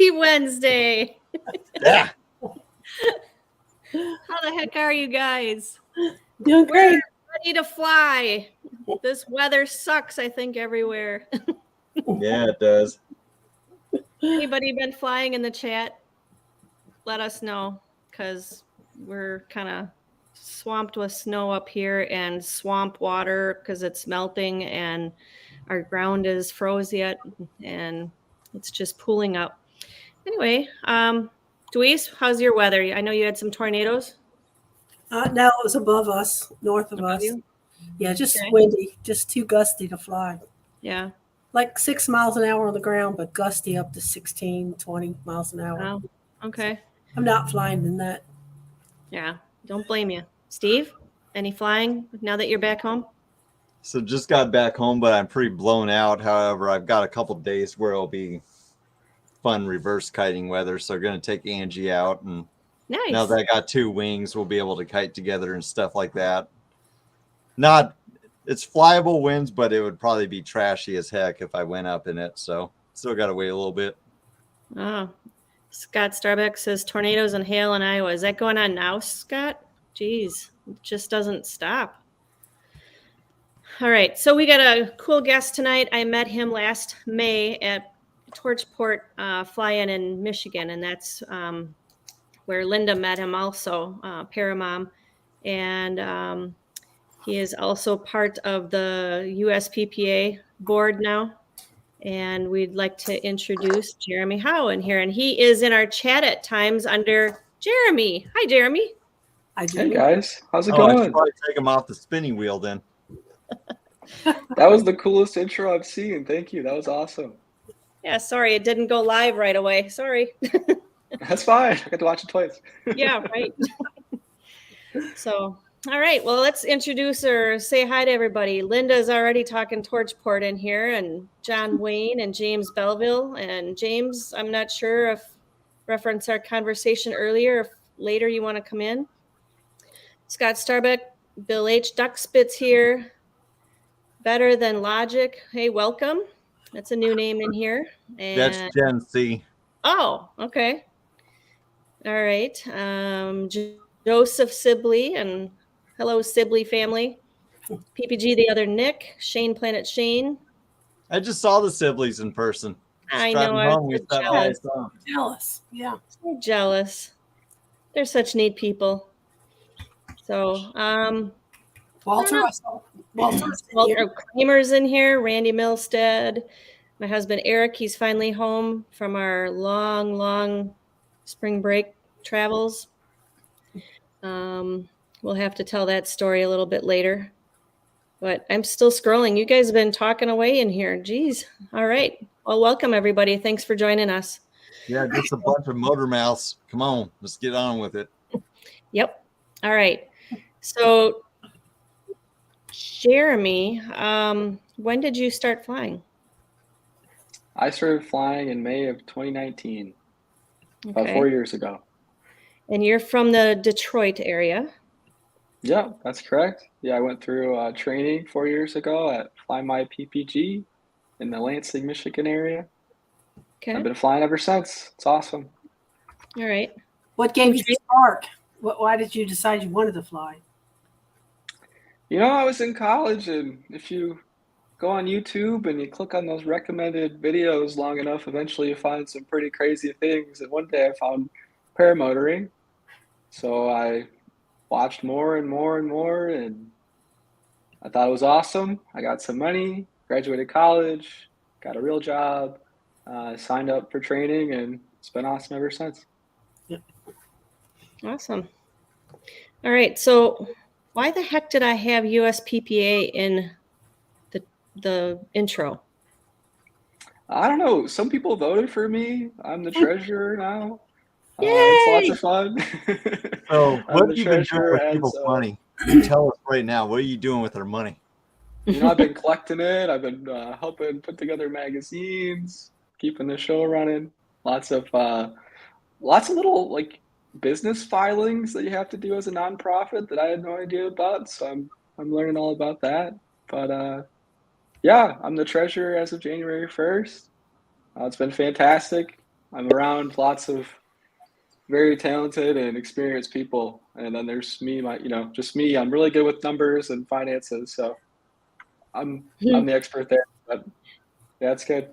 Happy Wednesday. Yeah. How the heck are you guys? Doing great. We're ready to fly. This weather sucks, I think, everywhere. Yeah, it does. Anybody been flying in the chat? Let us know, because we're kind of swamped with snow up here and swamp water because it's melting and our ground is froze yet and it's just pooling up. Anyway, Deweese, how's your weather? I know you had some tornadoes. No, it was above us, north of us. You? Yeah, just Okay. windy, just too gusty to fly. Yeah. Like 6 miles an hour on the ground, but gusty up to 16, 20 miles an hour. Oh, okay. I'm not flying in that. Yeah, don't blame you. Steve, any flying now that you're back home? So just got back home, but I'm pretty blown out. However, I've got a couple days where it'll be fun reverse kiting weather. So I'm going to take Angie out. And Nice. now that I got 2 wings, we'll be able to kite together and stuff like that. It's flyable winds, but it would probably be trashy as heck if I went up in it. So still got to wait a little bit. Oh, Scott Starbuck says tornadoes and hail in Iowa. Is that going on now, Scott? Jeez, it just doesn't stop. All right, so we got a cool guest tonight. I met him last May at Torchport fly-in in Michigan, and that's where Linda met him also, Paramom. And he is also part of the USPPA board now. And we'd like to introduce Jeremy Howe in here. And he is in our chat at times under Jeremy. Hi, Jeremy. I do. Hey, guys. How's it I going? should probably take him off the spinning wheel then. That was the coolest intro I've seen. Thank you. That was awesome. Yeah, sorry, it didn't go live right away. Sorry. That's fine. I got to watch it twice. Yeah, right. So, all right. Well, let's introduce or say hi to everybody. Linda's already talking Torchport in here, and John Wayne and James Belleville. And James, I'm not sure if reference our conversation earlier, if later you want to come in. Scott Starbuck, Bill H. Duckspit's here. Better Than Logic. Hey, welcome. That's a new name in here. And That's Gen C. oh, okay. All right. Joseph Sibley and hello, Sibley family. PPG, the other Nick. Shane Planet Shane. I just saw the Sibleys in person. I Driving know. I home, we was so stopped by and jealous. saw 'em. Jealous. Yeah. So jealous. They're such neat people. So, Walter, I saw Walter's in Walter here. Kramer's in here. Randy Milstead. My husband Eric. He's finally home from our long spring break travels. We'll have to tell that story a little bit later. But I'm still scrolling. You guys have been talking away in here. Geez. All right. Well, welcome everybody. Thanks for joining us. Yeah, just a bunch of motor mouths. Come on, let's get on with it. Yep. All right. So, Jeremy, when did you start flying? I started flying in May of 2019, about Okay. 4 years ago. And you're from the Detroit area. Yeah, that's correct. Yeah, I went through training 4 years ago at Fly My PPG in the Lansing, Michigan area. Okay. I've been flying ever since. It's awesome. All right. What gave you the spark? Why did you decide you wanted to fly? You know, I was in college, and if you go on YouTube and you click on those recommended videos long enough, eventually you find some pretty crazy things. And one day I found paramotoring. So I watched more and more and more, and I thought it was awesome. I got some money, graduated college, got a real job, signed up for training, and it's been awesome ever since. Awesome. All right. So why the heck did I have USPPA in the intro? I don't know. Some people voted for me. I'm the treasurer now. Yay! It's lots of fun. So, I'm what the have you been doing treasurer, with and people's so, money? You tell us right now. What are you doing with their money? you know, I've been collecting it. I've been helping put together magazines, keeping the show running. Lots of little like business filings that you have to do as a nonprofit that I had no idea about. So I'm learning all about that. But yeah, I'm the treasurer as of January 1st. It's been fantastic. I'm around lots of very talented and experienced people, and then there's me, just me. I'm really good with numbers and finances, so I'm the expert there. But yeah, it's good.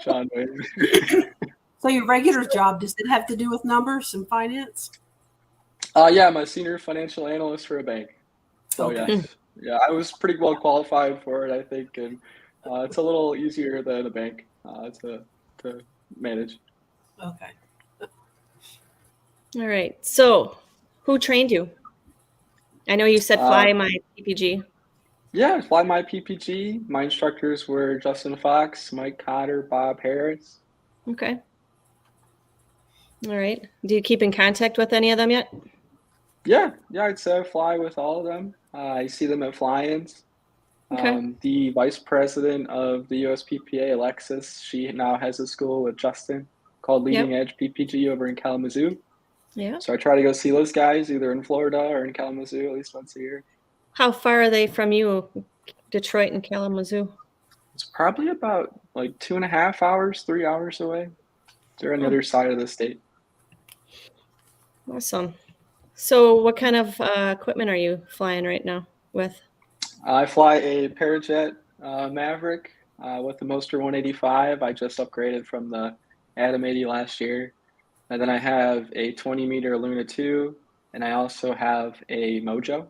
Sean, So your regular job, does it have to do with numbers and finance? yeah, I'm a senior financial analyst for a bank. So Okay. yes, yeah, I was pretty well qualified for it, I think, and it's a little easier than a bank to manage. Okay. All right. So, who trained you? I know you said fly my PPG. Yeah, fly my PPG. My instructors were Justin Fox, Mike Cotter, Bob Harris. Okay. All right. Do you keep in contact with any of them yet? Yeah, I'd say I fly with all of them. I see them at fly-ins. Okay. The vice president of the USPPA, Alexis, she now has a school with Justin called Leading Yep. Edge PPG over in Kalamazoo. Yeah. So I try to go see those guys either in Florida or in Kalamazoo at least once a year. How far are they from you, Detroit and Kalamazoo? It's probably about like 2.5 hours, 3 hours away. They're on the Oh. other side of the state. Awesome. So, what kind of equipment are you flying right now with? I fly a Parajet Maverick with the Moster 185. I just upgraded from the Atom 80 last year. And then I have a 20-meter Luna 2, and I also have a Mojo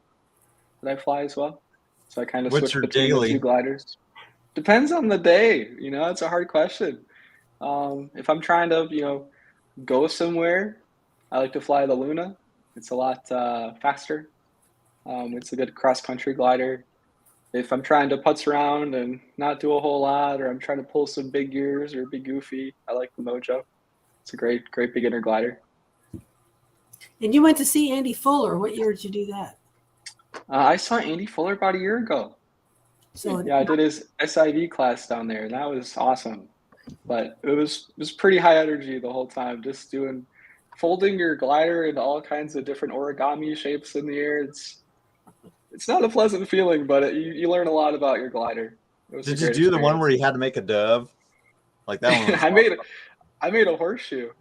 that I fly as well. So I kind of What's switch your between the two daily? gliders. Depends on the day. It's a hard question. If I'm trying to, go somewhere, I like to fly the Luna. It's a lot faster. It's a good cross-country glider. If I'm trying to putz around and not do a whole lot, or I'm trying to pull some big gears or be goofy, I like the Mojo. It's a great beginner glider. And you went to see Andy Fuller. What year did you do that? I saw Andy Fuller about a year ago. So Yeah, I did his SIV class down there, and that was awesome. But it was pretty high energy the whole time, just folding your glider into all kinds of different origami shapes in the air. It's not a pleasant feeling, but you learn a lot about your glider. It was a Did you great do the one experience. where you had to make a dove? Like that one was I made a horseshoe.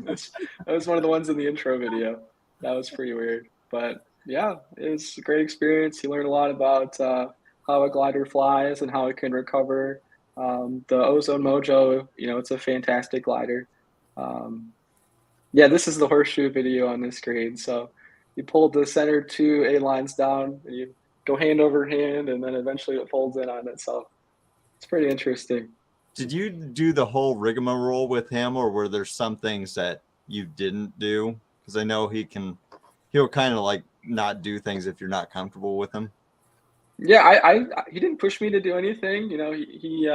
That was one of the ones in the intro video. That was pretty weird, but yeah, it was a great experience. You learn a lot about how a glider flies and how it can recover. The Ozone Mojo, it's a fantastic glider. Yeah, this is the horseshoe video on the screen. So you pull the center two A lines down, and you go hand over hand, and then eventually it folds in on itself. It's pretty interesting. Did you do the whole rigmarole with him, or were there some things that you didn't do? Because I know he'll kind of like not do things if you're not comfortable with him. Yeah, he didn't push me to do anything. He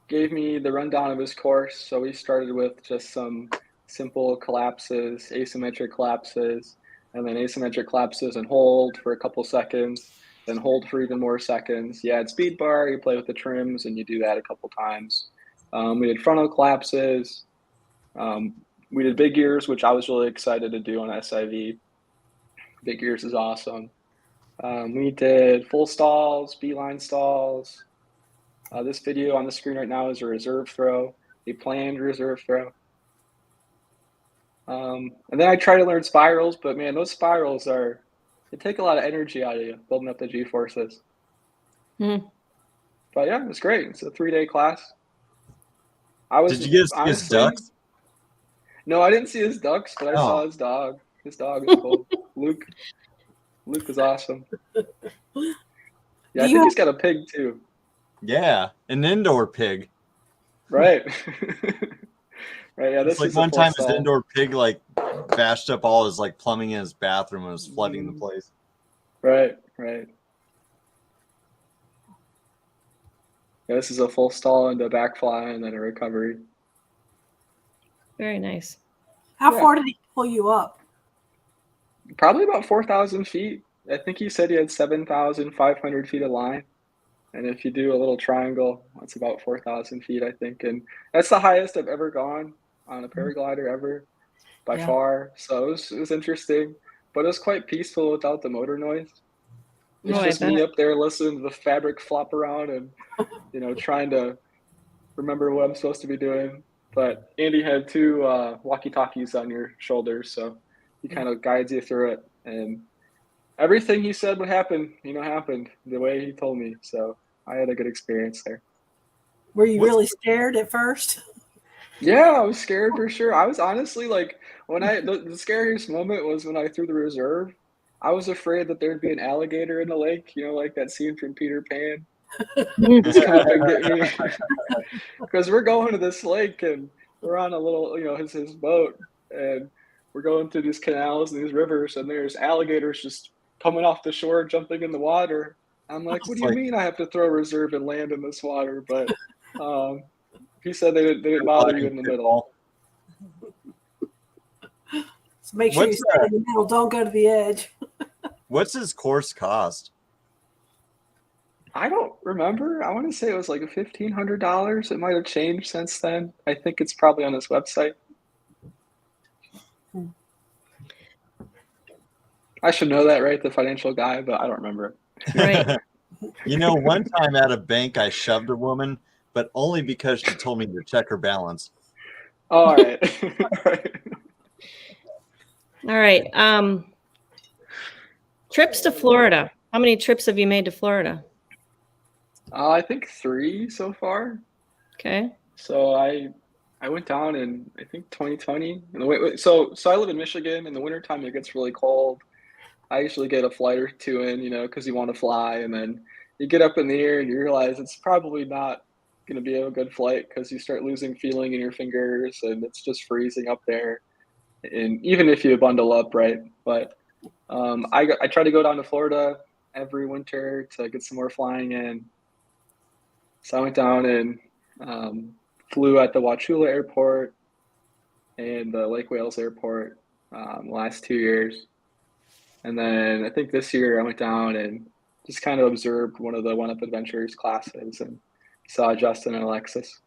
gave me the rundown of his course. So we started with just some simple collapses, asymmetric collapses, and then asymmetric collapses and hold for a couple seconds, then hold for even more seconds. You add speed bar, you play with the trims, and you do that a couple times. We did frontal collapses. We did big gears, which I was really excited to do on SIV. Big gears is awesome. We did full stalls, beeline stalls. This video on the screen right now is a reserve throw, a planned reserve throw. And then I try to learn spirals, but man, those spirals they take a lot of energy out of you, building up the G-forces. Hmm. But yeah, it was great. It's a 3-day class. Did you get to see his ducks? No, I didn't see his ducks, but I saw his dog. His dog is cool. Luke is awesome. Yeah, I think he's got a pig too. Yeah, an indoor pig. Right. Right. Yeah, It's this like is one a full time stall. his indoor pig like bashed up all his like plumbing in his bathroom and was flooding the place. Right. Yeah, this is a full stall into a back fly and then a recovery. Very nice. how far did he pull you up? Probably about 4,000 feet. I think he said he had 7,500 feet of line. And if you do a little triangle, that's about 4,000 feet, I think. And that's the highest I've ever gone on a paraglider ever by far. So it was interesting, but it was quite peaceful without the motor noise. It's just me up there listening to the fabric flop around and, trying to remember what I'm supposed to be doing. But Andy had two walkie-talkies on your shoulders, so he kind of guides you through it. And everything he said would happen, happened the way he told me. So I had a good experience there. Were you really scared at first? Yeah, I was scared for sure. I was honestly like, when the scariest moment was when I threw the reserve. I was afraid that there'd be an alligator in the lake, like that scene from Peter Pan. Just come up and get me. Because we're going to this lake and we're on a little, his boat, and we're going through these canals and these rivers, and there's alligators just coming off the shore, jumping in the water. I'm like, what do you mean I have to throw a reserve and land in this water? But he said they didn't bother you in the middle. So make sure you stay in the middle. Don't go to the edge. What's his course cost? I don't remember. I want to say it was like $1,500. It might have changed since then. I think it's probably on his website. I should know that, right? The financial guy, but I don't remember it. Right. One time at a bank, I shoved a woman, but only because she told me to check her balance. Oh, all right. All right. Trips to Florida. How many trips have you made to Florida? I think 3 so far. Okay. So I went down in, I think, 2020. So I live in Michigan. In the wintertime, it gets really cold. I usually get a flight or 2 in, because you want to fly, and then you get up in the air and you realize it's probably not going to be a good flight because you start losing feeling in your fingers and it's just freezing up there. And even if you bundle up, right? But I try to go down to Florida every winter to get some more flying in. So I went down and flew at the Wauchula Airport and the Lake Wales Airport the last 2 years. And then I think this year I went down and just kind of observed one of the One Up Adventures classes and saw Justin and Alexis.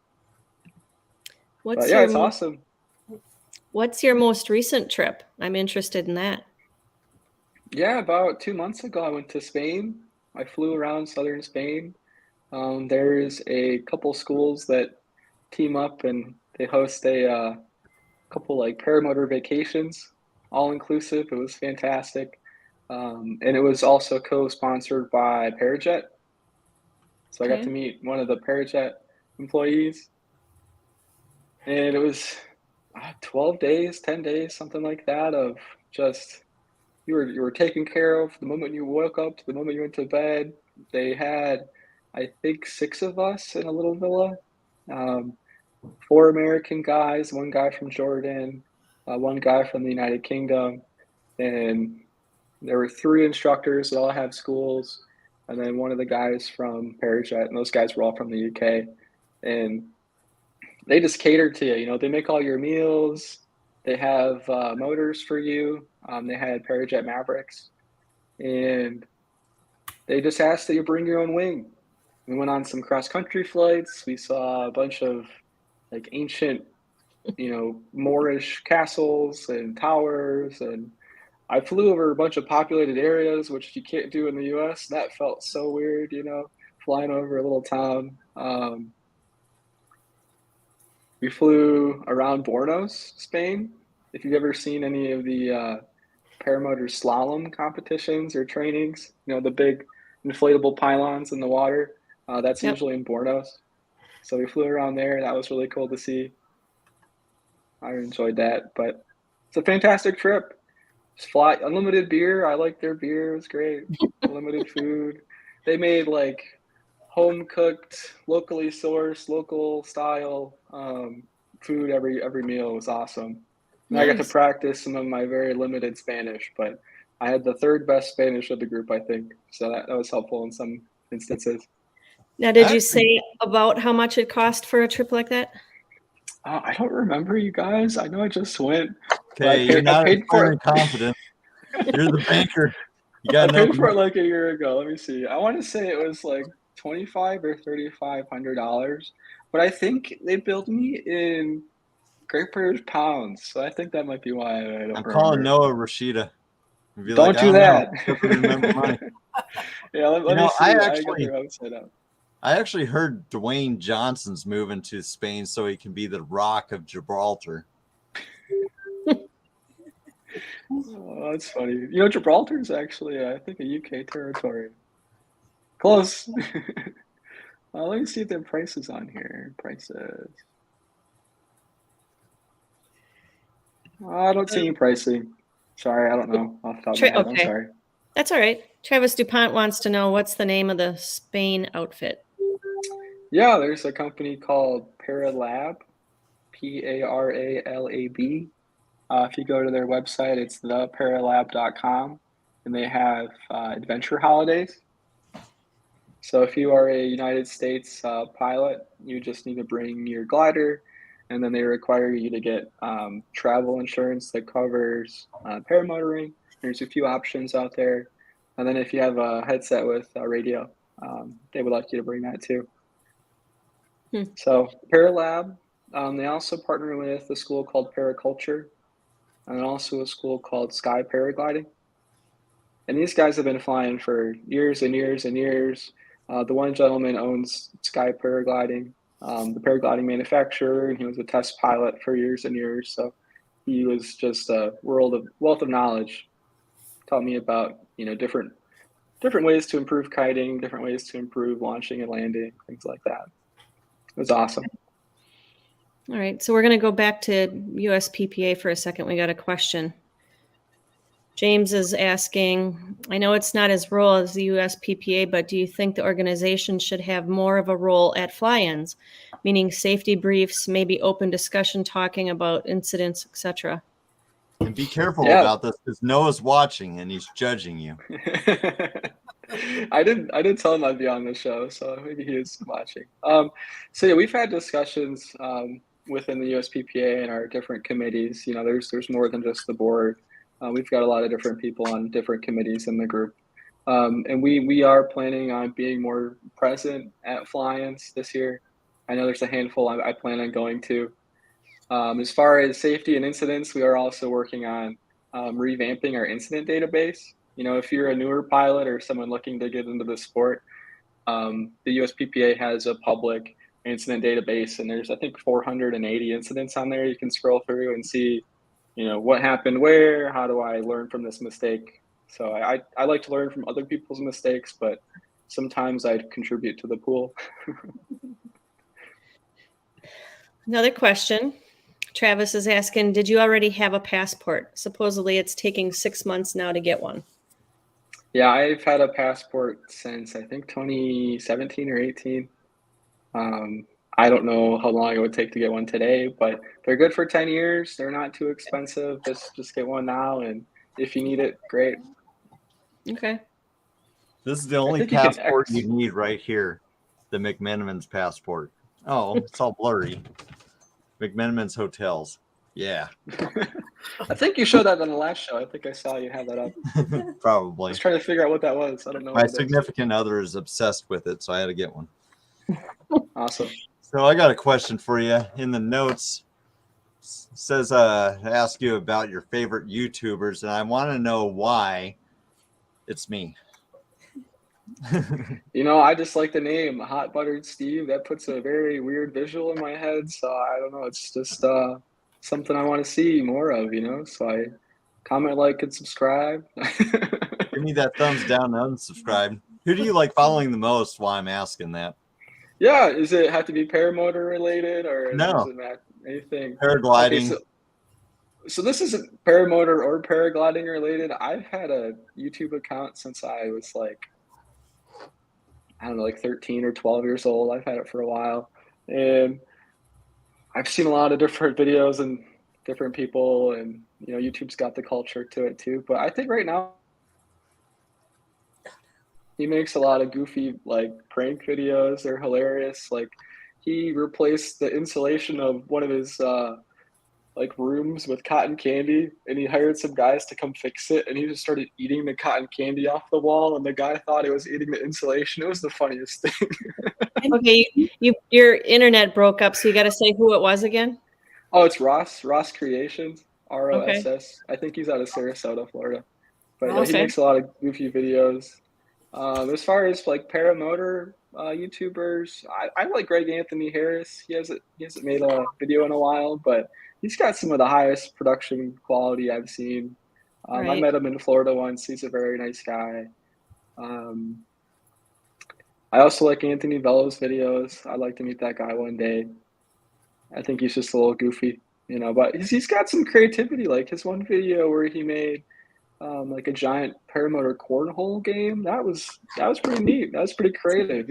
It's awesome. What's your most recent trip? I'm interested in that. Yeah, about 2 months ago, I went to Spain. I flew around southern Spain. There's a couple schools that team up and they host a couple like paramotor vacations, all inclusive. It was fantastic. And it was also co-sponsored by Parajet. So I got to meet one of the Parajet employees. And it was 12 days, 10 days, something like that, of just you were taken care of the moment you woke up to the moment you went to bed. They had, I think, 6 of us in a little villa. 4 American guys, 1 guy from Jordan, 1 guy from the United Kingdom, and there were 3 instructors that all have schools, and then 1 of the guys from Parajet, and those guys were all from the UK. And they just cater to you. They make all your meals. They have motors for you. They had Parajet Mavericks, and they just asked that you bring your own wing. We went on some cross-country flights. We saw a bunch of like ancient, Moorish castles and towers, and I flew over a bunch of populated areas, which you can't do in the U.S. That felt so weird, flying over a little town. We flew around Bornos, Spain. If you've ever seen any of the paramotor slalom competitions or trainings, the big inflatable pylons in the water, that's usually in Bornos. So we flew around there. That was really cool to see. I enjoyed that, but it's a fantastic trip. Just fly, unlimited beer. I liked their beer. It was great. Unlimited food. They made like home cooked, locally sourced, local style food every meal. Was awesome. And I got to practice some of my very limited Spanish, but I had the 3rd best Spanish of the group, I think. So that was helpful in some instances. Now, did you say about how much it cost for a trip like that? I don't remember, you guys. I know I just went. Okay, you're not very confident. You're the banker. You got I paid for it like a year ago. Let me see. I want to say it was like $2,500 or $3,500, but I think they billed me in Great British pounds, so I think that might be why I don't remember. Calling Noah Rashida. Don't do that. Remember money. Yeah, let me see. I I actually, got their website up. I actually heard Dwayne Johnson's moving to Spain so he can be the Rock of Gibraltar. Oh, that's funny. You know, Gibraltar is actually, I think, a UK territory. Close. Let me see if there are prices on here. Prices. I don't see any pricing. Sorry, I don't know off the top of my head. I'm Okay. sorry. That's all right. Travis DuPont wants to know what's the name of the Spain outfit. Yeah, there's a company called Paralab, Paralab. If you go to their website, it's theparalab.com, and they have adventure holidays. So if you are a United States pilot, you just need to bring your glider, and then they require you to get travel insurance that covers paramotoring. There's a few options out there. And then if you have a headset with a radio, they would like you to bring that too. So Paralab, they also partner with a school called Paraculture, and also a school called Sky Paragliding. And these guys have been flying for years and years and years. The one gentleman owns Sky Paragliding, the paragliding manufacturer, and he was a test pilot for years and years. So he was just a wealth of knowledge. Taught me about, you know, different ways to improve kiting, different ways to improve launching and landing, things like that. It was awesome. All right, so we're going to go back to USPPA for a second. We got a question. James is asking, I know it's not as role as the USPPA, but do you think the organization should have more of a role at fly-ins, meaning safety briefs, maybe open discussion talking about incidents, etc.? And be careful about this because Noah's watching and he's judging you. I didn't tell him I'd be on the show, so maybe he is watching. So yeah, we've had discussions within the USPPA and our different committees. You know, there's more than just the board. We've got a lot of different people on different committees in the group. And we are planning on being more present at fly-ins this year. I know there's a handful I plan on going to. As far as safety and incidents, we are also working on revamping our incident database. You know, if you're a newer pilot or someone looking to get into the sport, the USPPA has a public incident database, and there's, I think, 480 incidents on there. You can scroll through and see, you know, what happened where, how do I learn from this mistake? So I like to learn from other people's mistakes, but sometimes I contribute to the pool. Another question. Travis is asking, did you already have a passport? Supposedly it's taking 6 months now to get one. Yeah, I've had a passport since I think 2017 or 18. I don't know how long it would take to get one today, but they're good for 10 years. They're not too expensive. Just get one now, and if you need it, great. Okay. This is the only passport you need right here, the McMenamin's passport. Oh, it's all blurry. McMenamin's Hotels. Yeah. I think you showed that on the last show. I think I saw you have that up. Probably. I was trying to figure out what that was. I don't know. My significant other is obsessed with it, so I had to get one. Awesome. So I got a question for you. In the notes, it says to ask you about your favorite YouTubers, and I want to know why it's me. You know, I just like the name Hot Buttered Steve. That puts a very weird visual in my head. So I don't know. It's just something I want to see more of, you know. So I comment, like, and subscribe. Give me that thumbs down and unsubscribe. Who do you like following the most while I'm asking that? Yeah, does it have to be paramotor related or no? Does it matter anything? Paragliding. Okay, so this isn't paramotor or paragliding related. I've had a YouTube account since I was like, I don't know, like 13 or 12 years old. I've had it for a while, and I've seen a lot of different videos and different people, and you know, YouTube's got the culture to it too. But I think right now he makes a lot of goofy, like, prank videos. They're hilarious. Like, he replaced the insulation of one of his like rooms with cotton candy, and he hired some guys to come fix it, and he just started eating the cotton candy off the wall, and the guy thought it was eating the insulation. It was the funniest thing. Okay, your internet broke up, so you got to say who it was again. Oh, it's Ross Creations, ROSS. Okay. I think he's out of Sarasota, Florida. But yeah, Okay. he makes a lot of goofy videos. As far as like paramotor, YouTubers. I like Greg Anthony Harris. He hasn't made a video in a while, but he's got some of the highest production quality I've seen. I Right. met him in Florida once. He's a very nice guy. I also like Anthony Velo's videos. I'd like to meet that guy one day. I think he's just a little goofy, but he's got some creativity. Like his one video where he made like a giant paramotor cornhole game. That was pretty neat. That was pretty creative.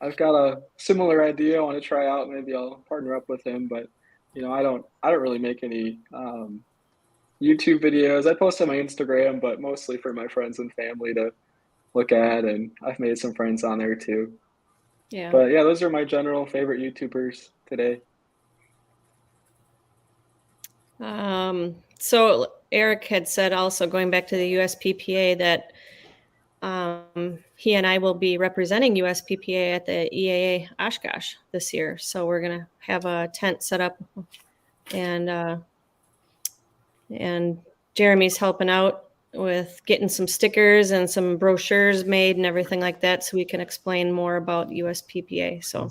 I've got a similar idea I want to try out. Maybe I'll partner up with him, but I don't really make any YouTube videos. I post on my Instagram, but mostly for my friends and family to look at, and I've made some friends on there too. Yeah. But yeah, those are my general favorite YouTubers today. So Eric had said also, going back to the USPPA, that he and I will be representing USPPA at the EAA Oshkosh this year. So we're going to have a tent set up, and Jeremy's helping out with getting some stickers and some brochures made and everything like that, so we can explain more about USPPA. So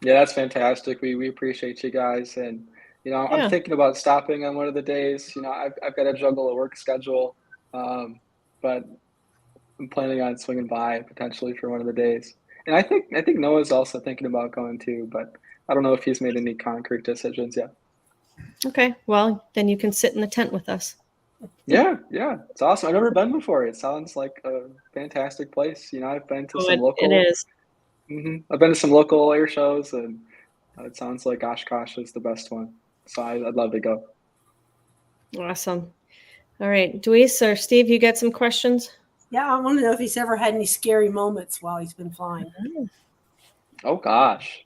yeah, that's fantastic. We appreciate you guys, and I'm thinking about stopping on one of the days. I've got to juggle a work schedule, but I'm planning on swinging by potentially for one of the days. And I think Noah's also thinking about going too, but I don't know if he's made any concrete decisions yet. Okay, well then you can sit in the tent with us. Yeah, it's awesome. I've never been before. It sounds like a fantastic place. I've been to some local. It is. I've been to some local air shows, and it sounds like Oshkosh is the best one. So I'd love to go. Awesome. All right, Deweese or Steve, you got some questions? Yeah, I want to know if he's ever had any scary moments while he's been flying. Oh gosh,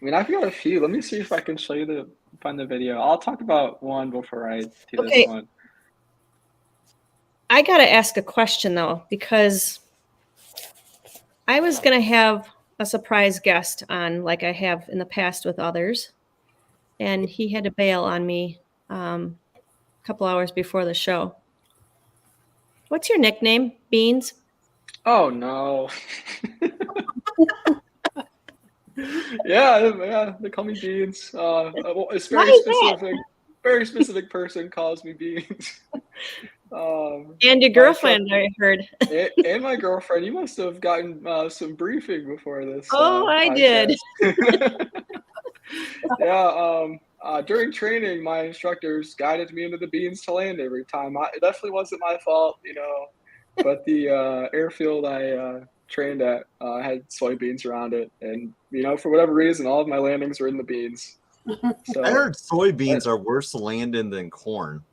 I mean, I've got a few. Let me see if I can find the video. I'll talk about one before I do this one. I got to ask a question though, because I was going to have a surprise guest on, like I have in the past with others, and he had to bail on me a couple hours before the show. What's your nickname? Beans? Oh no. yeah, they call me Beans. It's very specific person calls me Beans. And your girlfriend, I heard. and my girlfriend. You must have gotten some briefing before this. Oh, I did. Yeah. During training, my instructors guided me into the beans to land every time. It definitely wasn't my fault, but the airfield I trained at had soybeans around it, and for whatever reason, all of my landings were in the beans. So I heard soybeans are worse to land in than corn.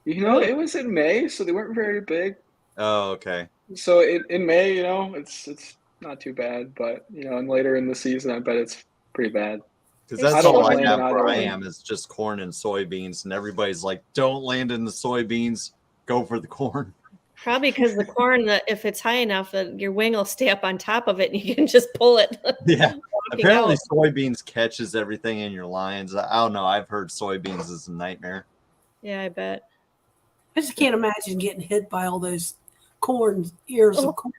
It was in May, so they weren't very big. Oh, okay. So in May, it's not too bad, but and later in the season, I bet it's pretty bad. Because that's all I have where I am is just corn and soybeans, and everybody's like, "Don't land in the soybeans, go for the corn." Probably because the corn, if it's high enough, that your wing will stay up on top of it, and you can just pull it. Yeah. Apparently, soybeans catches everything in your lines. I don't know. I've heard soybeans is a nightmare. Yeah, I bet. I just can't imagine getting hit by all those ears of corn.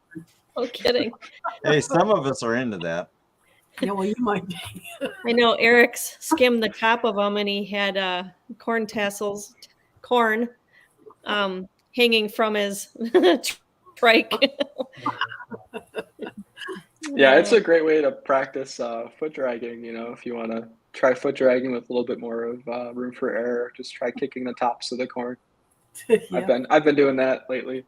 No kidding. Hey, some of us are into that. Yeah, well, you might be. I know Eric's skimmed the top of them, and he had corn tassels, hanging from his trike. Yeah, it's a great way to practice foot dragging. If you want to try foot dragging with a little bit more of room for error, just try kicking the tops of the corn. Yeah. I've been doing that lately.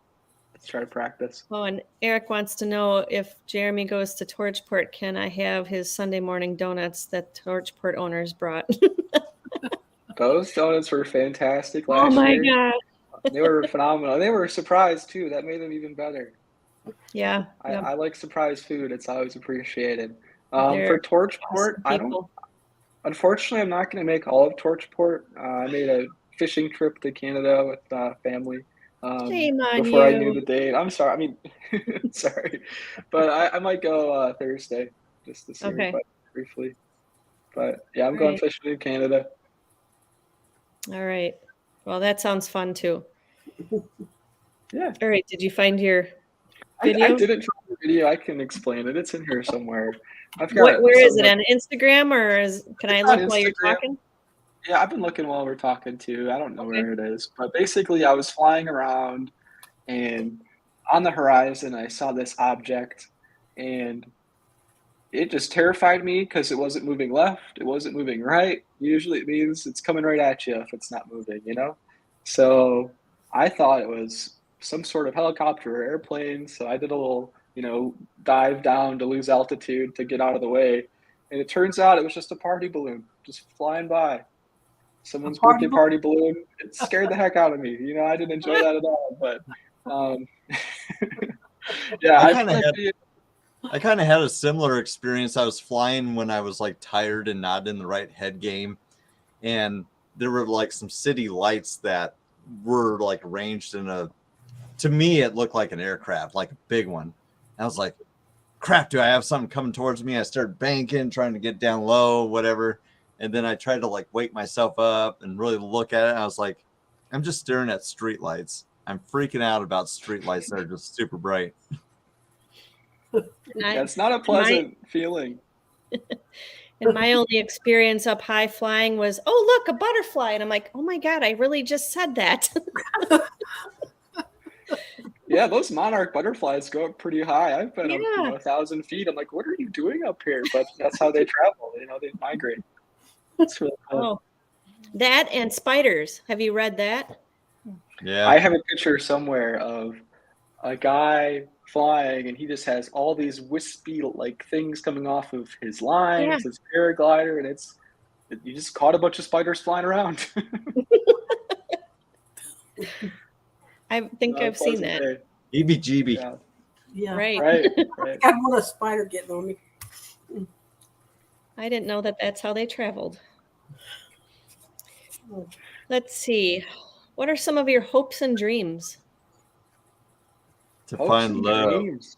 Let's try to practice. Oh, and Eric wants to know, if Jeremy goes to Torchport, can I have his Sunday morning donuts that Torchport owners brought? Those donuts were fantastic last year. Oh my God. They were phenomenal. They were a surprise too. That made them even better. Yeah. I like surprise food. It's always appreciated. For Torchport, unfortunately, I'm not going to make all of Torchport. I made a fishing trip to Canada with family before I knew the date. I'm sorry. I mean, sorry, but I might go Thursday just to see everybody briefly. But yeah, I'm going fishing in Canada. All right. Well, that sounds fun too. Yeah. All right. Did you find your video? I didn't find the video. I can explain it. It's in here somewhere. I've got Where is it, some, on Instagram, or can I It's on look while you're Instagram. talking? Yeah, I've been looking while we're talking too. I don't know Okay. where it is, but basically, I was flying around, and on the horizon, I saw this object, and it just terrified me because it wasn't moving left, it wasn't moving right. Usually, it means it's coming right at you if it's not moving, you know? So I thought it was some sort of helicopter or airplane. So I did a little, dive down to lose altitude to get out of the way. And it turns out it was just a party balloon just flying by. Someone's party birthday party balloon. It scared the heck out of me. I didn't enjoy that at all. But yeah, I I kind feel of like had I kind of had a similar experience. I was flying when I was like tired and not in the right head game, and there were like some city lights that were like arranged in a. To me, it looked like an aircraft, like a big one. I was like, "Crap! Do I have something coming towards me?" I started banking, trying to get down low, whatever, and then I tried to like wake myself up and really look at it. And I was like, "I'm just staring at street lights. I'm freaking out about street lights that are just super bright." And I- yeah, it's not a pleasant feeling. And my only experience up high flying was, oh, look, a butterfly. And I'm like, oh my God, I really just said that. Yeah, those monarch butterflies go up pretty high. I've been up, Yeah. 1,000 feet. I'm like, what are you doing up here? But that's how they travel. They migrate. It's really cool. Oh, that and spiders. Have you read that? Yeah, I have a picture somewhere of a guy flying, and he just has all these wispy like things coming off of his lines, his paraglider, and you just caught a bunch of spiders flying around. I think I've seen Pleasant that. day. EBGB. Yeah, Yeah. Right. right, right. I want a spider getting on me. I didn't know that that's how they traveled. Let's see. What are some of your hopes and dreams? To Hopes find and love. dreams.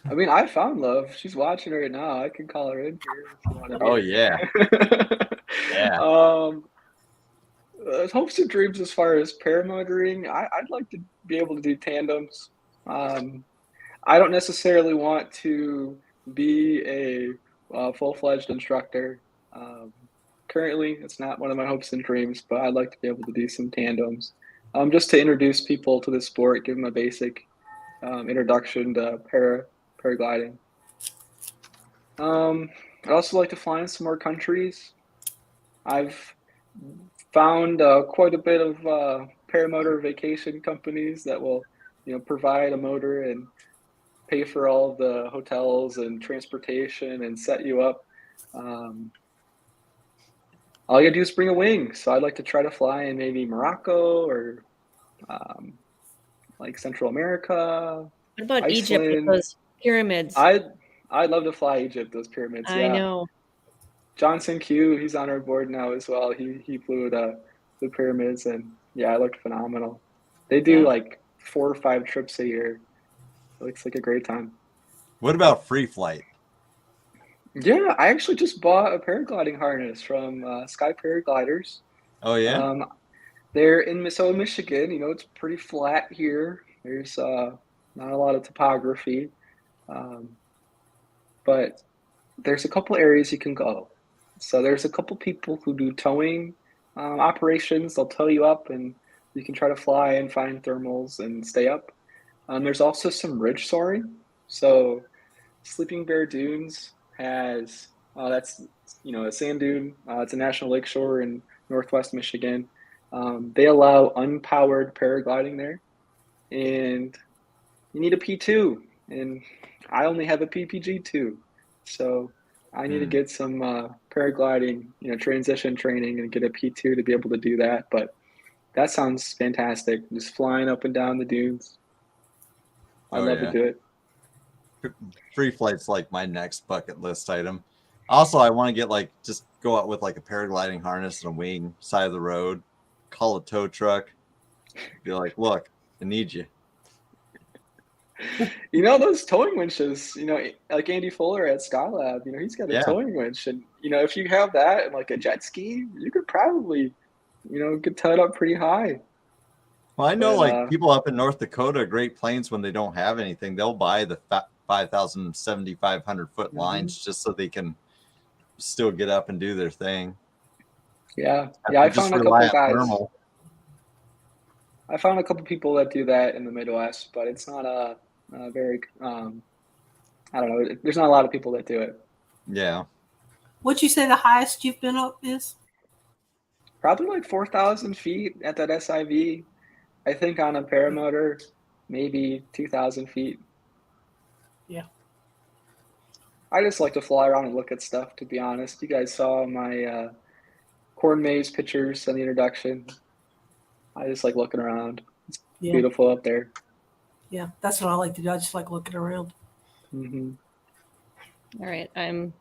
I mean, I found love. She's watching right now. I can call her in here if you want to. Oh yeah, yeah. Hopes and dreams as far as paramotoring. I'd like to be able to do tandems. I don't necessarily want to be a full-fledged instructor. Currently, it's not one of my hopes and dreams, but I'd like to be able to do some tandems, just to introduce people to the sport, give them a basic introduction to paragliding. I'd also like to fly in some more countries. I've found quite a bit of paramotor vacation companies that will, provide a motor and pay for all of the hotels and transportation and set you up. All you gotta do is bring a wing. So I'd like to try to fly in maybe Morocco or like Central America. What about Egypt with Iceland. those pyramids? I'd love to fly Egypt, those pyramids. I know. Johnson Q, he's on our board now as well. He flew the pyramids, and yeah, it looked phenomenal. They do like 4 or 5 trips a year. It looks like a great time. What about free flight? Yeah, I actually just bought a paragliding harness from Sky Paragliders. Oh yeah. They're in Michigan. It's pretty flat here. There's not a lot of topography, but there's a couple areas you can go. So there's a couple people who do towing operations. They'll tow you up, and you can try to fly and find thermals and stay up. There's also some ridge soaring. So Sleeping Bear Dunes has that's a sand dune. It's a national lakeshore in Northwest Michigan. They allow unpowered paragliding there, and you need a P2, and I only have a PPG 2, so I need to get some paragliding, transition training and get a P2 to be able to do that. But that sounds fantastic, just flying up and down the dunes. I'd love to do it. Free flight's like my next bucket list item. Also, I want to get just go out with like a paragliding harness and a wing, side of the road, call a tow truck, be like, look, I need you. Those towing winches, like Andy Fuller at Skylab, he's got a towing winch, and if you have that and like a jet ski, you could probably, get towed up pretty high. Well, I know people up in North Dakota, Great Plains, when they don't have anything, they'll buy the 5,000, 7,500 foot lines just so they can still get up and do their thing. Yeah. Have Yeah, to I just found a rely couple on guys. thermal. I found a couple people that do that in the Midwest, but it's not a very I don't know. There's not a lot of people that do it. Yeah. What'd you say the highest you've been up is? Probably like 4,000 feet at that SIV. I think on a paramotor, maybe 2,000 feet. Yeah. I just like to fly around and look at stuff, to be honest. You guys saw my corn maze pictures on the introduction. I just like looking around. It's Yeah. beautiful up there. Yeah. That's what I like to do. I just like looking around. Hmm. All right. I'm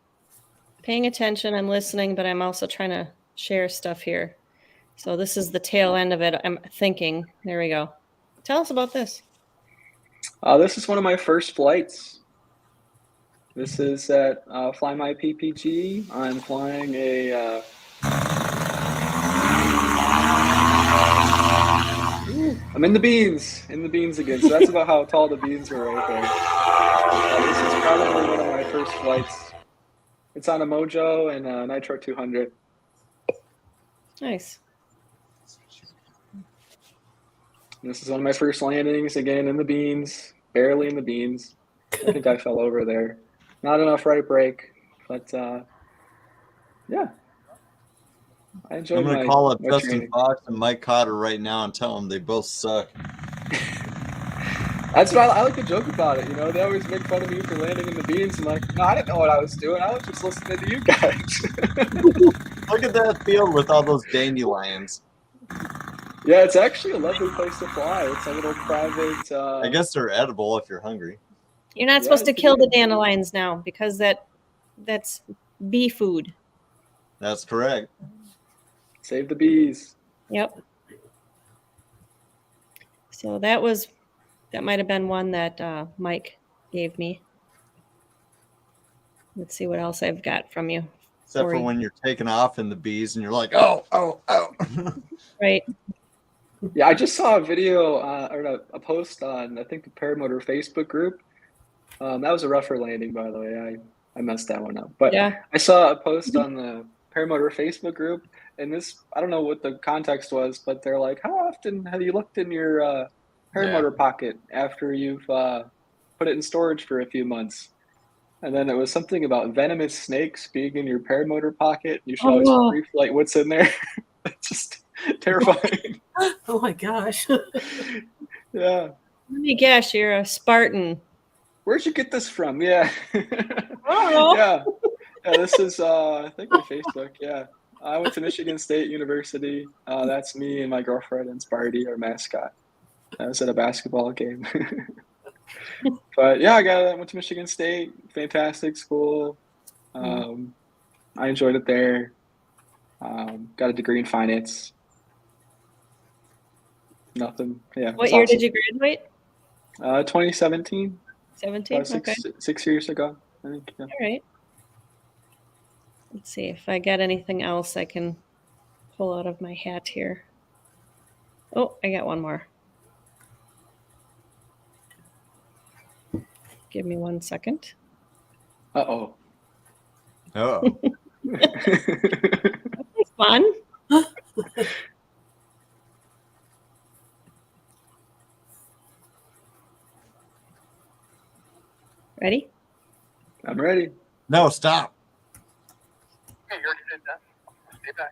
paying attention. I'm listening, but I'm also trying to share stuff here. So this is the tail end of it. I'm thinking. There we go. Tell us about this. This is one of my first flights. This is at Fly My PPG. I'm flying a. I'm in the beans again. So that's about how tall the beans are right there. This is probably one of my first flights. It's on a Mojo and a Nitro 200. Nice. This is one of my first landings, again in the beans, barely in the beans. I think I fell over there. Not enough right brake, but yeah. I enjoyed I'm going my, to call up my Justin training. Fox and Mike Cotter right now and tell them they both suck. That's what I like to joke about it. You know, they always make fun of me for landing in the beans. I'm like, no, I didn't know what I was doing. I was just listening to you guys. Look at that field with all those dandelions. Yeah, it's actually a lovely place to fly. It's a little private. I guess they're edible if you're hungry. You're not Yeah, supposed to you can kill eat the 'em. dandelions now because that's bee food. That's correct. Save the bees. Yep. So that might have been one that Mike gave me. Let's see what else I've got from you. Except for Sorry. when you're taking off in the bees and you're like, oh. Right. Yeah, I just saw a video or a post on I think the Paramotor Facebook group. That was a rougher landing, by the way. I messed that one up. But Yeah. I saw a post on the Paramotor Facebook group, and this I don't know what the context was, but they're like, "How often have you looked in your paramotor pocket after you've put it in storage for a few months?" And then it was something about venomous snakes being in your paramotor pocket. You should always Oh, pre-flight what's in there. It's just terrifying. Oh my gosh. Yeah. let me guess, you're a Spartan. Where'd you get this from? Yeah. I don't know. Yeah. Yeah, this is I think on Facebook. Yeah. I went to Michigan State University. That's me and my girlfriend and Sparty, our mascot. I was at a basketball game. But yeah, I went to Michigan State. Fantastic school. I enjoyed it there. Got a degree in finance. Nothing. Yeah. What it's year awesome. did you graduate? 2017. 17? About Okay. 6 years ago, I think. Yeah. All right. Let's see if I got anything else I can pull out of my hat here. Oh, I got one more. Give me 1 second. Uh-oh. Oh. That's fun. Ready? I'm ready. No, stop. Okay, you already did that. Stay back.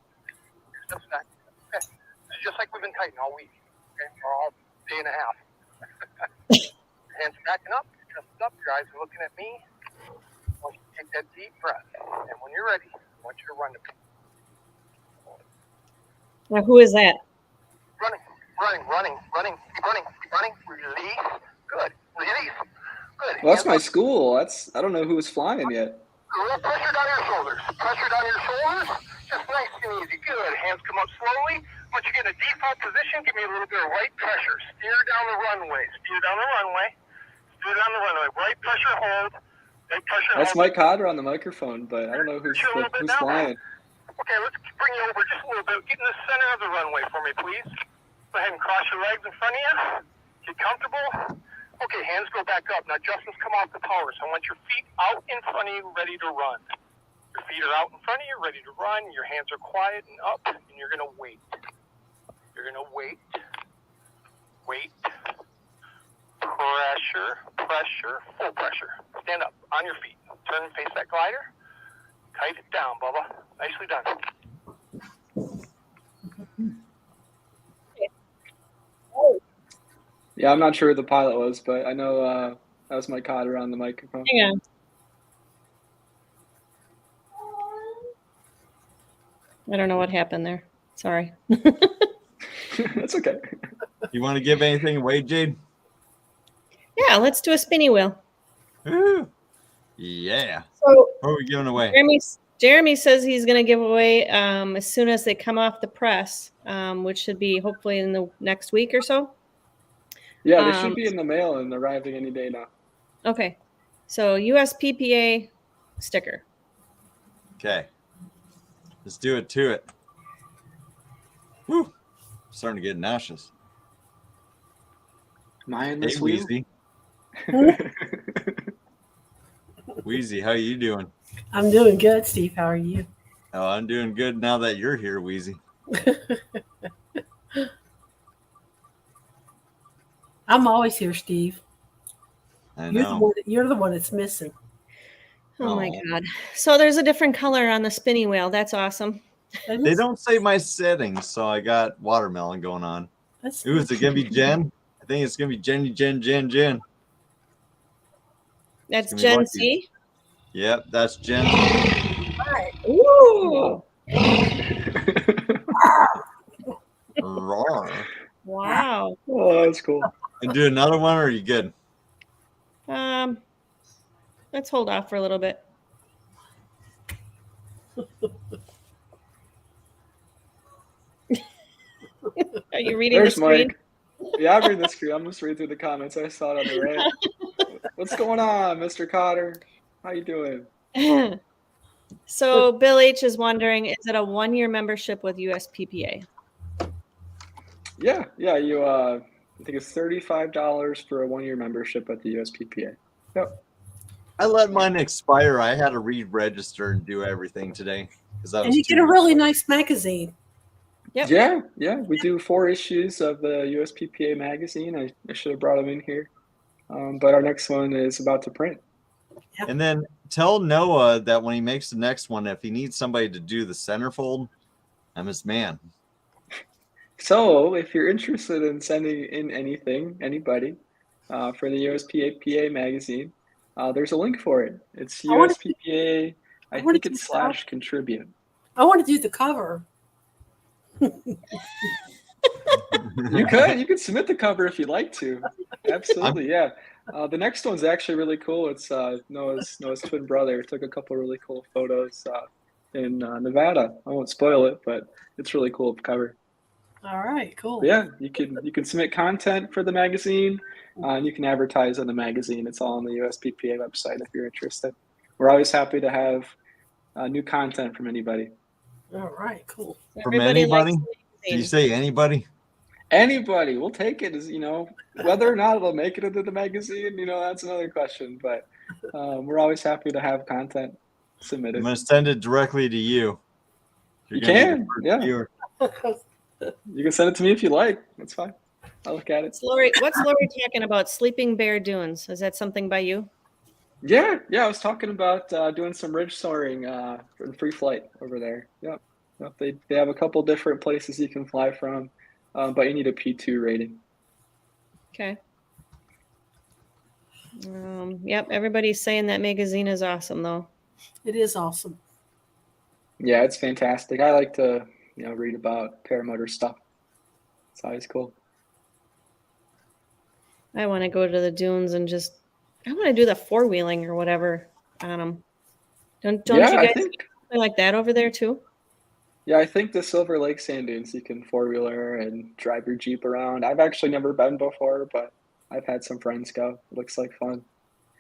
Your steps back. Okay. It's just like we've been tighten all week. Okay, or all day and a half. Hands backing up, chest up, your eyes are looking at me. I want you to take that deep breath. And when you're ready, I want you to run to me. Now, who is that? Running. Release. Good. Release. Good. Well, that's Hands my up. school. I don't know who was flying yet. A little pressure down your shoulders. Pressure down your shoulders. Just nice and easy. Good. Hands come up slowly. Once you get in a default position, give me a little bit of right pressure. Steer down the runway. Right pressure hold. Right pressure That's hold. Mike Cotter on the microphone, but I don't know who's flying. Okay, let's bring you over just a little bit. Get in the center of the runway for me, please. Go ahead and cross your legs in front of you. Get comfortable. Okay, hands go back up. Now, Justin's come off the power, so I want your feet out in front of you, ready to run. Your feet are out in front of you, ready to run. Your hands are quiet and up, and you're going to wait. You're going to wait. Wait. Pressure, pressure, full pressure. Stand up on your feet. Turn and face that glider. Kite it down, Bubba. Nicely done. Yeah, I'm not sure who the pilot was, but I know that was Mike Cotter on the microphone. Hang on. I don't know what happened there. Sorry. That's okay. You want to give anything away, Jade? Yeah, let's do a spinny wheel. Ooh. Yeah. So What are we giving away? Jeremy says he's going to give away as soon as they come off the press, which should be hopefully in the next week or so. Yeah, they should be in the mail and arriving any day now. Okay. So USPPA sticker. Okay. Let's do it to it. Woo. Starting to get nauseous. Am I in Hey, this wheel? Wheezy. Wheezy, how you doing? I'm doing good, Steve. How are you? Oh, I'm doing good now that you're here, Wheezy. I'm always here, Steve. I You're the know. one. You're the one that's missing. Oh my Oh. God. So there's a different color on the spinny wheel. That's awesome. They don't say my settings, so I got watermelon going on. That's Ooh, is it gonna be Jen? I think it's gonna be Jenny, Jen. That's gonna be Gen lucky. C. Yep, that's Jen. Ooh. Roar. Wow. Oh, that's cool. And do another one, or are you good? Let's hold off for a little bit. Are you reading There's the screen? Mike. Yeah, I'm reading the screen. I'm just reading through the comments. I saw it on the right. What's going on, Mr. Cotter? How you doing? So Bill H is wondering, is it a 1-year membership with USPPA? Yeah. You I think it's $35 for a 1-year membership at the USPPA. Yep. I let mine expire. I had to re-register and do everything today because I was and you get a really nice magazine. Yep. Yeah. We do 4 issues of the USPPA magazine. I should have brought them in here, but our next one is about to print. And then tell Noah that when he makes the next one, if he needs somebody to do the centerfold, I'm his man. So if you're interested in sending in anybody, for the USPPA magazine, there's a link for it. It's USPPA. I think it's /contribute. I want to do the cover. You could submit the cover if you'd like to. Absolutely, yeah. The next one's actually really cool. It's Noah's twin brother took a couple really cool photos in Nevada. I won't spoil it, but it's really cool cover. All right, cool. But yeah, you can submit content for the magazine, and you can advertise on the magazine. It's all on the USPPA website if you're interested. We're always happy to have new content from anybody. All right, cool. From Everybody anybody? likes the Did you magazine. say anybody? Anybody, we'll take it. As whether or not it'll make it into the magazine, that's another question. But we're always happy to have content submitted. I'm going to send it directly to you. You can, yeah. Viewer. You can send it to me if you like. That's fine. I'll look at it. What's Lori talking about? Sleeping Bear Dunes. Is that something by you? Yeah. I was talking about doing some ridge soaring in free flight over there. Yep. They have a couple different places you can fly from, but you need a P2 rating. Okay. Yep. Everybody's saying that magazine is awesome, though. It is awesome. Yeah, it's fantastic. I like to read about paramotor stuff. It's always cool. I want to go to the dunes and I want to do the 4-wheeling or whatever on them. Don't you guys do something like that over there too? Yeah, I think the Silver Lake sand dunes, you can 4-wheeler and drive your Jeep around. I've actually never been before, but I've had some friends go. It looks like fun.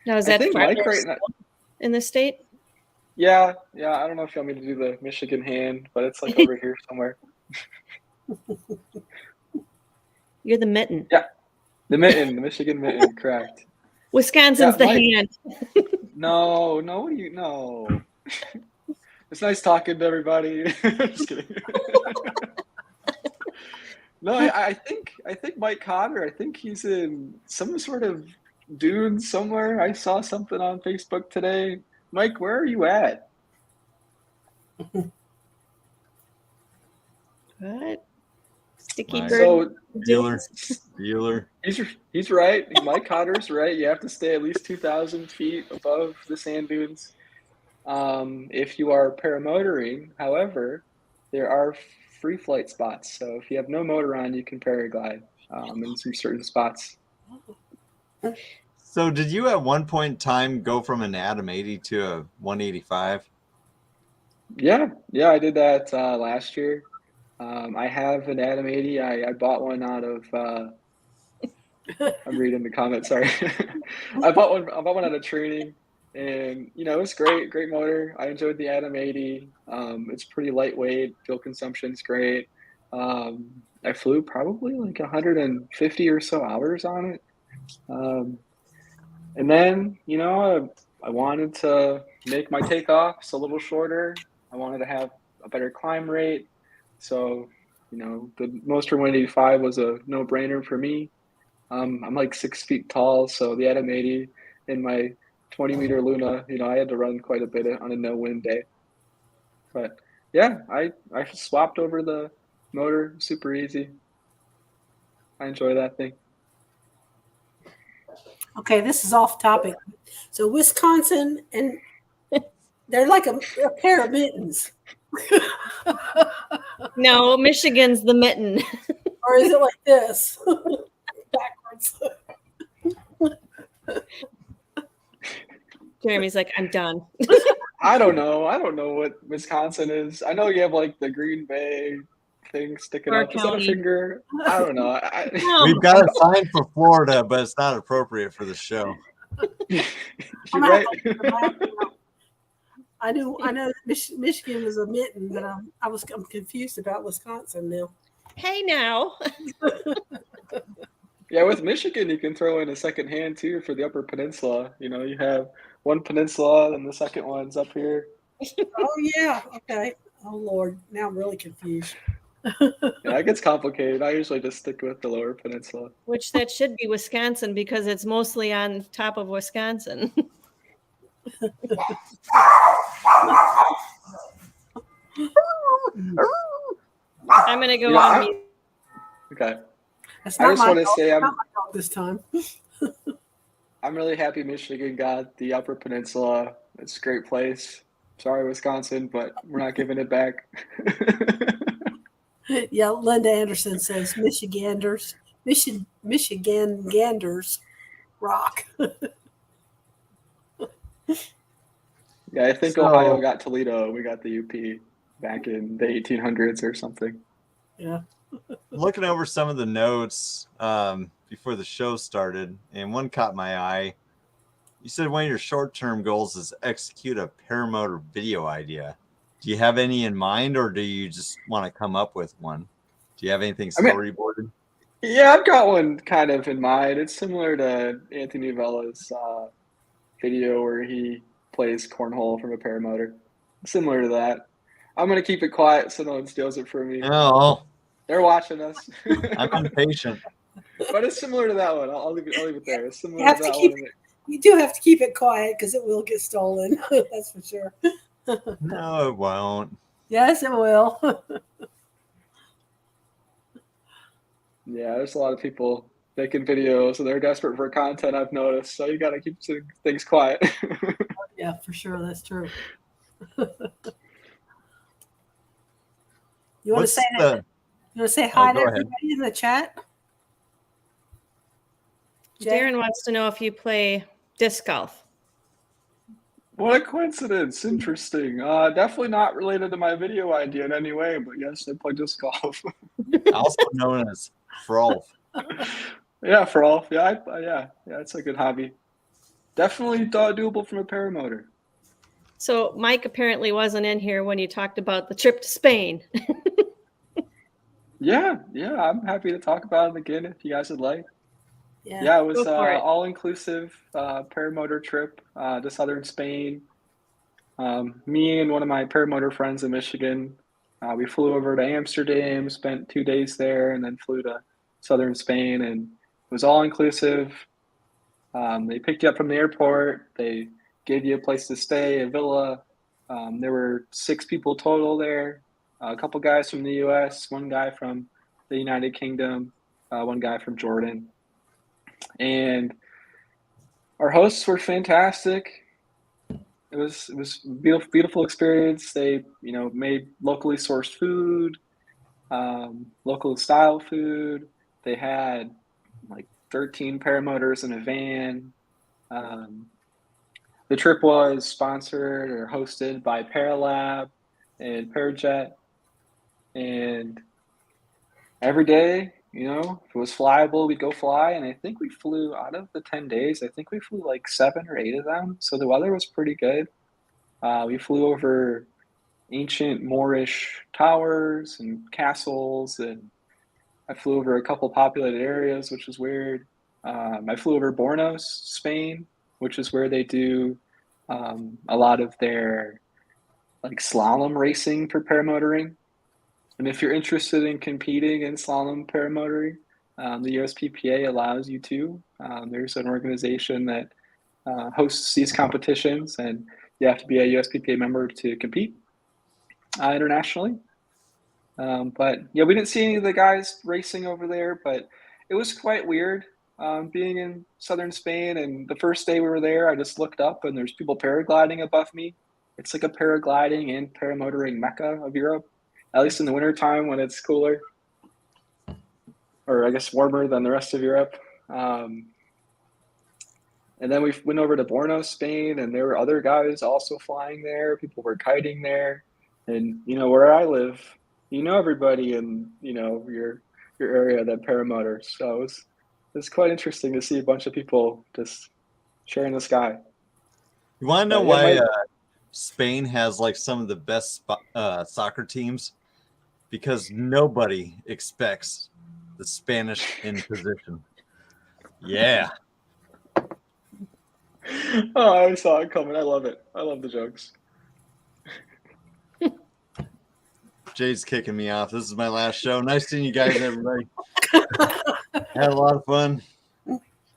Now, is that Mike farther in the state? Yeah. I don't know if you want me to do the Michigan hand, but it's like over here somewhere. You're the mitten. The mitten, the Michigan mitten, correct. Wisconsin's Yeah, the Mike. hand. No, what do you no? It's nice talking to everybody. Just kidding. No, I think Mike Cotter. I think he's in some sort of dune somewhere. I saw something on Facebook today. Mike, where are you at? What? Sticky Nice. bird. So Bueller. he's right. Mike Cotter's right. You have to stay at least 2,000 feet above the sand dunes. If you are paramotoring, however, there are free flight spots. So if you have no motor on, you can paraglide in some certain spots. So did you at one point in time go from an Atom 80 to a 185? Yeah, I did that last year. I have an Atom 80. I bought one out of. I'm reading the comments. Sorry, I bought one out of training, and it was great. Great motor. I enjoyed the Atom 80. It's pretty lightweight. Fuel consumption's great. I flew probably like 150 or so hours on it. And then, I wanted to make my takeoffs a little shorter. I wanted to have a better climb rate. So, the Moster 185 was a no-brainer for me. I'm like 6 feet tall, so the Atom 80 in my 20-meter Luna, I had to run quite a bit on a no-wind day. But yeah, I swapped over the motor, super easy. I enjoy that thing. Okay, this is off topic. So Wisconsin, and they're like a pair of mittens. No, Michigan's the mitten. Or is it like this? Backwards. Jeremy's like, I'm done. I don't know what Wisconsin is. I know you have like the Green Bay thing sticking Or up. Is that a county. finger? I don't know. No. We've got a sign for Florida, but it's not appropriate for the show. You're I'm right. I know that Michigan was a mitten, but I'm confused about Wisconsin now. Hey now. Yeah, with Michigan, you can throw in a second hand too for the Upper Peninsula. You have one peninsula and the second one's up here. Oh yeah, okay. Oh Lord, now I'm really confused. Yeah, it gets complicated. I usually just stick with the Lower Peninsula. Which that should be Wisconsin because it's mostly on top of Wisconsin. I'm gonna go on mute. Okay. That's I not just my want to dog. say Not my dog this time. I'm really happy Michigan got the Upper Peninsula. It's a great place. Sorry, Wisconsin, but we're not giving it back. Yeah, Linda Anderson says Michiganders rock. Yeah, I think So- Ohio got Toledo. We got the UP back in the 1800s or something. Yeah. Looking over some of the notes before the show started, and one caught my eye. You said one of your short-term goals is execute a paramotor video idea. Do you have any in mind, or do you just want to come up with one? Do you have anything storyboarded? Yeah, I've got one kind of in mind. It's similar to Anthony Vella's video where he plays cornhole from a paramotor. Similar to that. I'm going to keep it quiet so no one steals it from me. No, They're watching us. I'm impatient. But it's similar to that one. I'll leave it there. It's similar You have to to that keep one. You do have to keep it quiet because it will get stolen. That's for sure. No, it won't. Yes, it will. Yeah, there's a lot of people making videos and they're desperate for content, I've noticed. So you got to keep things quiet. Yeah, for sure. That's true. You want to say the- You want to say hi to go ahead. everybody in the chat? Jay? Darren wants to know if you play disc golf. What a coincidence. Interesting. Definitely not related to my video idea in any way, but yes, I play disc golf. Also known as Frolf. Yeah, for all. Yeah, yeah, it's a good hobby. Definitely doable from a paramotor. So Mike apparently wasn't in here when you talked about the trip to Spain. Yeah, I'm happy to talk about it again if you guys would like. Yeah, it was Go for it. all-inclusive paramotor trip to southern Spain. Me and one of my paramotor friends in Michigan, we flew over to Amsterdam, spent 2 days there, and then flew to southern Spain, and it was all-inclusive. They picked you up from the airport. They gave you a place to stay, a villa. There were 6 people total there, a couple guys from the U.S., one guy from the United Kingdom, one guy from Jordan. And our hosts were fantastic. It was beautiful experience. They made locally sourced food, local style food. They had like 13 paramotors in a van. The trip was sponsored or hosted by Paralab and Parajet, and every day, if it was flyable, we'd go fly. And I think we flew, out of the 10 days, I think we flew like 7 or 8 of them. So the weather was pretty good. We flew over ancient Moorish towers and castles, and I flew over a couple populated areas, which was weird. I flew over Bornos, Spain, which is where they do a lot of their like slalom racing for paramotoring. And if you're interested in competing in slalom paramotoring, the USPPA allows you to. There's an organization that hosts these competitions, and you have to be a USPPA member to compete internationally. But yeah, we didn't see any of the guys racing over there, but it was quite weird being in southern Spain. And the first day we were there, I just looked up and there's people paragliding above me. It's like a paragliding and paramotoring mecca of Europe, at least in the wintertime when it's cooler, or I guess warmer than the rest of Europe. And then we went over to Borno, Spain, and there were other guys also flying there. People were kiting there. And, where I live, everybody in, your area that paramotors. So it's quite interesting to see a bunch of people just sharing the sky. You want to know why Spain has like some of the best soccer teams? Because nobody expects the Spanish in position. Yeah. Oh, I saw it coming. I love it. I love the jokes. Jay's kicking me off. This is my last show. Nice seeing you guys, everybody. Had a lot of fun.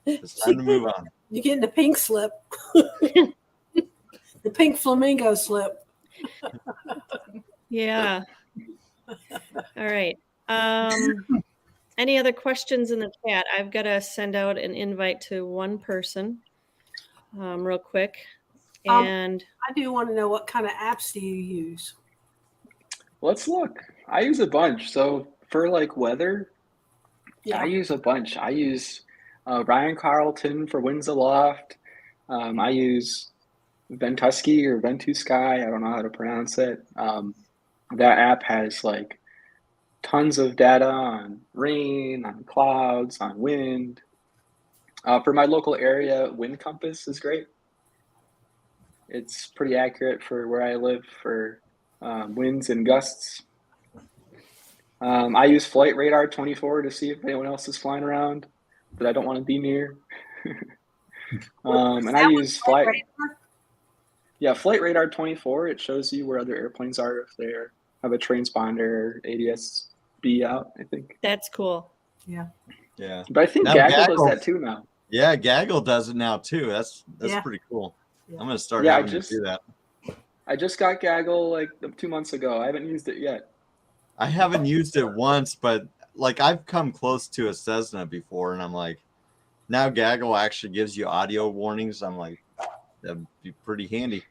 It's time to move on. You're getting the pink slip. The pink flamingo slip. Yeah. All right. Any other questions in the chat? I've got to send out an invite to one person real quick. And I do want to know, what kind of apps do you use? Let's look. I use a bunch. So for like weather, I use a bunch. I use Ryan Carlton for Winds Aloft. I use Ventusky or Ventusky. I don't know how to pronounce it. That app has like tons of data on rain, on clouds, on wind. For my local area, Wind Compass is great. It's pretty accurate for where I live for winds and gusts. I use Flight Radar 24 to see if anyone else is flying around that I don't want to be near. And I use Flight Radar 24. It shows you where other airplanes are if they have a transponder or ADS-B out, I think. that's cool. Yeah. Yeah. But I think Now Gaggle does that too now. Yeah, Gaggle does it now too. That's pretty cool. Yeah. I'm gonna start having to do that. I just got Gaggle like 2 months ago. I haven't used it yet. I haven't used it once, but like I've come close to a Cessna before, and I'm like, now Gaggle actually gives you audio warnings. I'm like, that'd be pretty handy.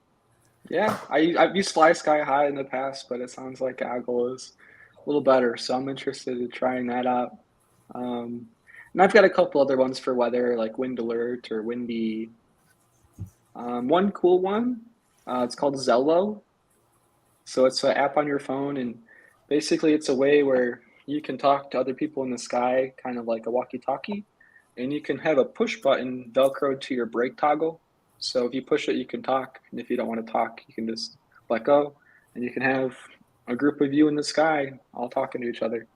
Yeah, I've used Fly Sky High in the past, but it sounds like Gaggle is a little better, so I'm interested in trying that out. And I've got a couple other ones for weather, like Wind Alert or Windy. One cool one, it's called Zello. So it's an app on your phone, and basically it's a way where you can talk to other people in the sky, kind of like a walkie-talkie, and you can have a push button Velcroed to your brake toggle. So if you push it, you can talk, and if you don't want to talk, you can just let go, and you can have a group of you in the sky all talking to each other.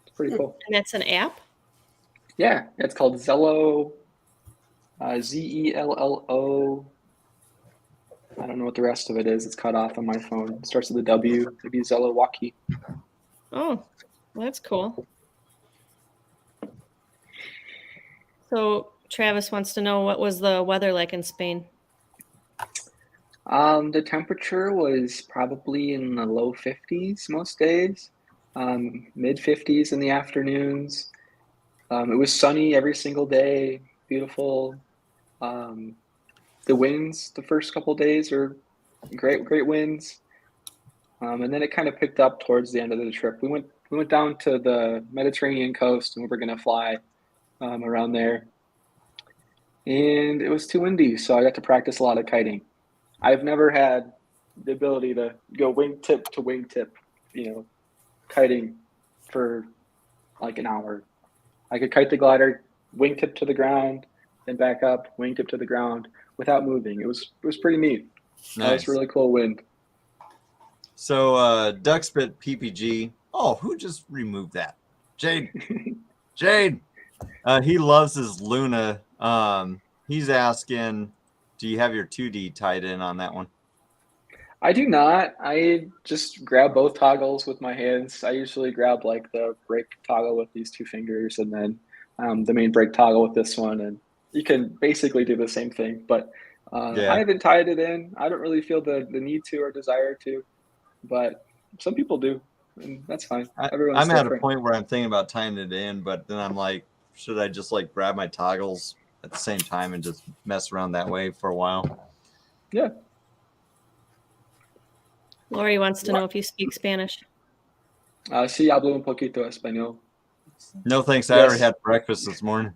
It's pretty cool. And that's an app? Yeah, it's called Zello, Zello. I don't know what the rest of it is. It's cut off on my phone. It starts with a W. Maybe Zellowaki. Oh, well, that's cool. So Travis wants to know, what was the weather like in Spain? The temperature was probably in the low 50s most days, mid 50s in the afternoons. It was sunny every single day, beautiful. Um, the winds the first couple days were great winds, and then it kind of picked up towards the end of the trip. We went down to the Mediterranean coast, and we were going to fly around there, and it was too windy, so I got to practice a lot of kiting. I've never had the ability to go wingtip to wingtip, kiting for like an hour. I could kite the glider, wingtip to the ground, then back up, wingtip to the ground without moving. It was pretty neat. That was Nice. really cool wind. So Duckspit PPG. Oh, who just removed that? Jade. Jade. He loves his Luna. He's asking, do you have your 2D tied in on that one? I do not. I just grab both toggles with my hands. I usually grab like the brake toggle with these two fingers and then the main brake toggle with this one. And you can basically do the same thing, but I haven't tied it in. I don't really feel the need to or desire to, but some people do, and that's fine. Everyone's I'm at a different. point where I'm thinking about tying it in, but then I'm like, should I just like grab my toggles at the same time and just mess around that way for a while? Yeah. Lori wants to know if you speak Spanish. Sí hablo un poquito español. No thanks. I already had breakfast this morning.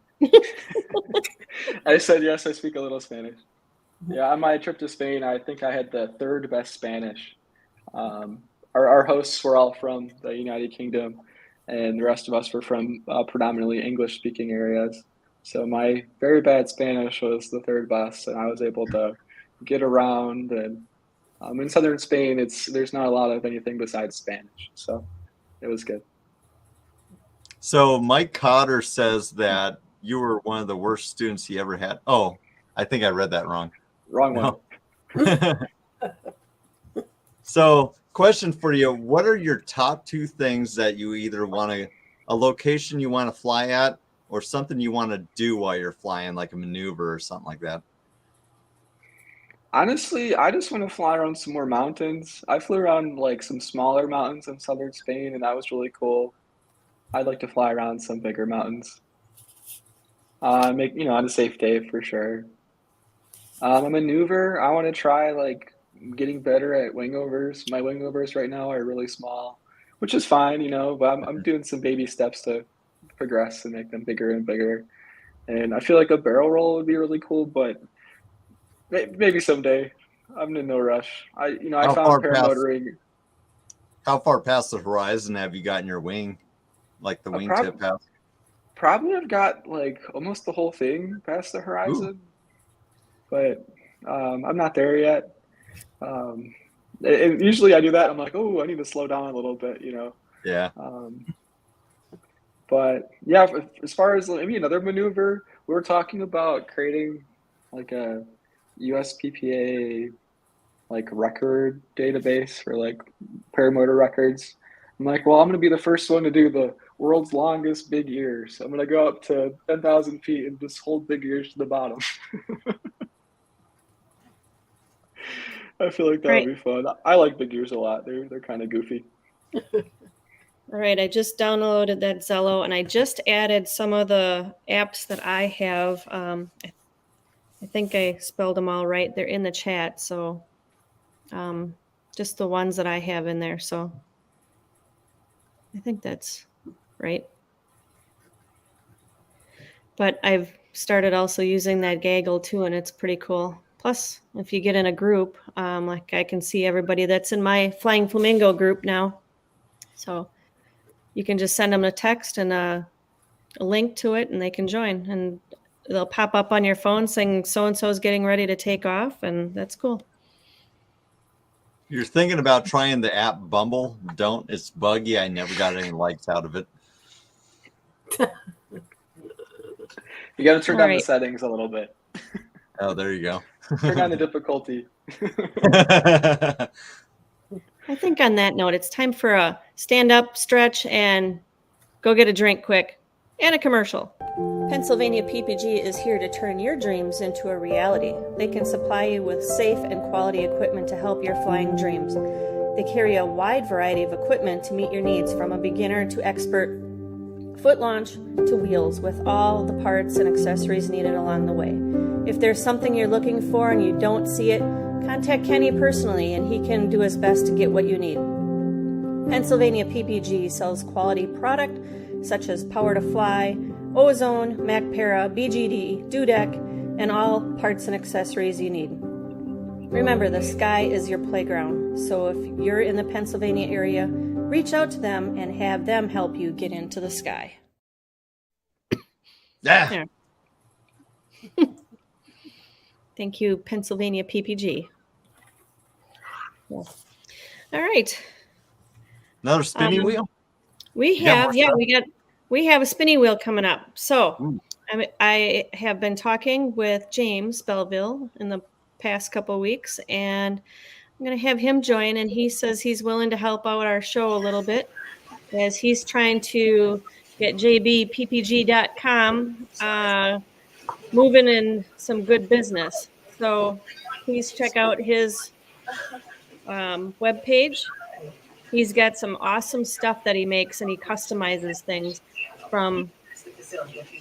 I said yes, I speak a little Spanish. Yeah, on my trip to Spain, I think I had the third best Spanish. Our hosts were all from the United Kingdom, and the rest of us were from predominantly English-speaking areas. So my very bad Spanish was the third best, and I was able to get around. And in southern Spain, there's not a lot of anything besides Spanish, so it was good. So Mike Cotter says that you were one of the worst students he ever had. Oh, I think I read that wrong. Wrong one. No. So, question for you. What are your top two things that you either want to, a location you want to fly at, or something you want to do while you're flying, like a maneuver or something like that? Honestly, I just want to fly around some more mountains. I flew around like some smaller mountains in southern Spain, and that was really cool. I'd like to fly around some bigger mountains. On a safe day for sure. A maneuver, I want to try like getting better at wingovers. My wingovers right now are really small, which is fine, but I'm doing some baby steps to progress and make them bigger and bigger. And I feel like a barrel roll would be really cool, but maybe someday. I'm in no rush. I How found far past paramotoring. how far past the horizon have you gotten your wing, like the wingtip pass? Probably I've got like almost the whole thing past the horizon, but I'm not there yet. And usually I do that. I'm like, oh, I need to slow down a little bit, Yeah. But yeah, as far as maybe another maneuver, we were talking about creating like a USPPA like record database for like paramotor records. I'm like, well, I'm going to be the first one to do the world's longest big ears. I'm going to go up to 10,000 feet and just hold big ears to the bottom. I feel like that would be fun. I like big ears a lot. They're kind of goofy. All right, I just downloaded that Zello, and I just added some of the apps that I have. I think I spelled them all right. They're in the chat, so just the ones that I have in there. So I think that's right. But I've started also using that gaggle too, and it's pretty cool. Plus, if you get in a group, like I can see everybody that's in my Flying Flamingo group now. So you can just send them a text and a link to it, and they can join. And they'll pop up on your phone saying so-and-so is getting ready to take off, and that's cool. You're thinking about trying the app Bumble? Don't. It's buggy. I never got any likes out of it. You got to turn All down right. the settings a little bit. Oh, there you go. Turn down the difficulty. I think on that note, it's time for a stand up, stretch, and go get a drink quick and a commercial. Pennsylvania PPG is here to turn your dreams into a reality. They can supply you with safe and quality equipment to help your flying dreams. They carry a wide variety of equipment to meet your needs, from a beginner to expert, foot launch to wheels, with all the parts and accessories needed along the way. If there's something you're looking for and you don't see it, contact Kenny personally and he can do his best to get what you need. Pennsylvania PPG sells quality product such as Power to Fly, Ozone, MacPara, BGD, Dudek, and all parts and accessories you need. Remember, the sky is your playground, so if you're in the Pennsylvania area, reach out to them and have them help you get into the sky. Yeah. Thank you, Pennsylvania PPG. All right. Another spinny wheel. We You got have, more yeah, stuff? we have a spinny wheel coming up. So Ooh. I have been talking with James Belleville in the past couple of weeks, and I'm going to have him join. And he says he's willing to help out our show a little bit, as he's trying to get jbppg.com moving in some good business. So please check out his webpage. He's got some awesome stuff that he makes, and he customizes things from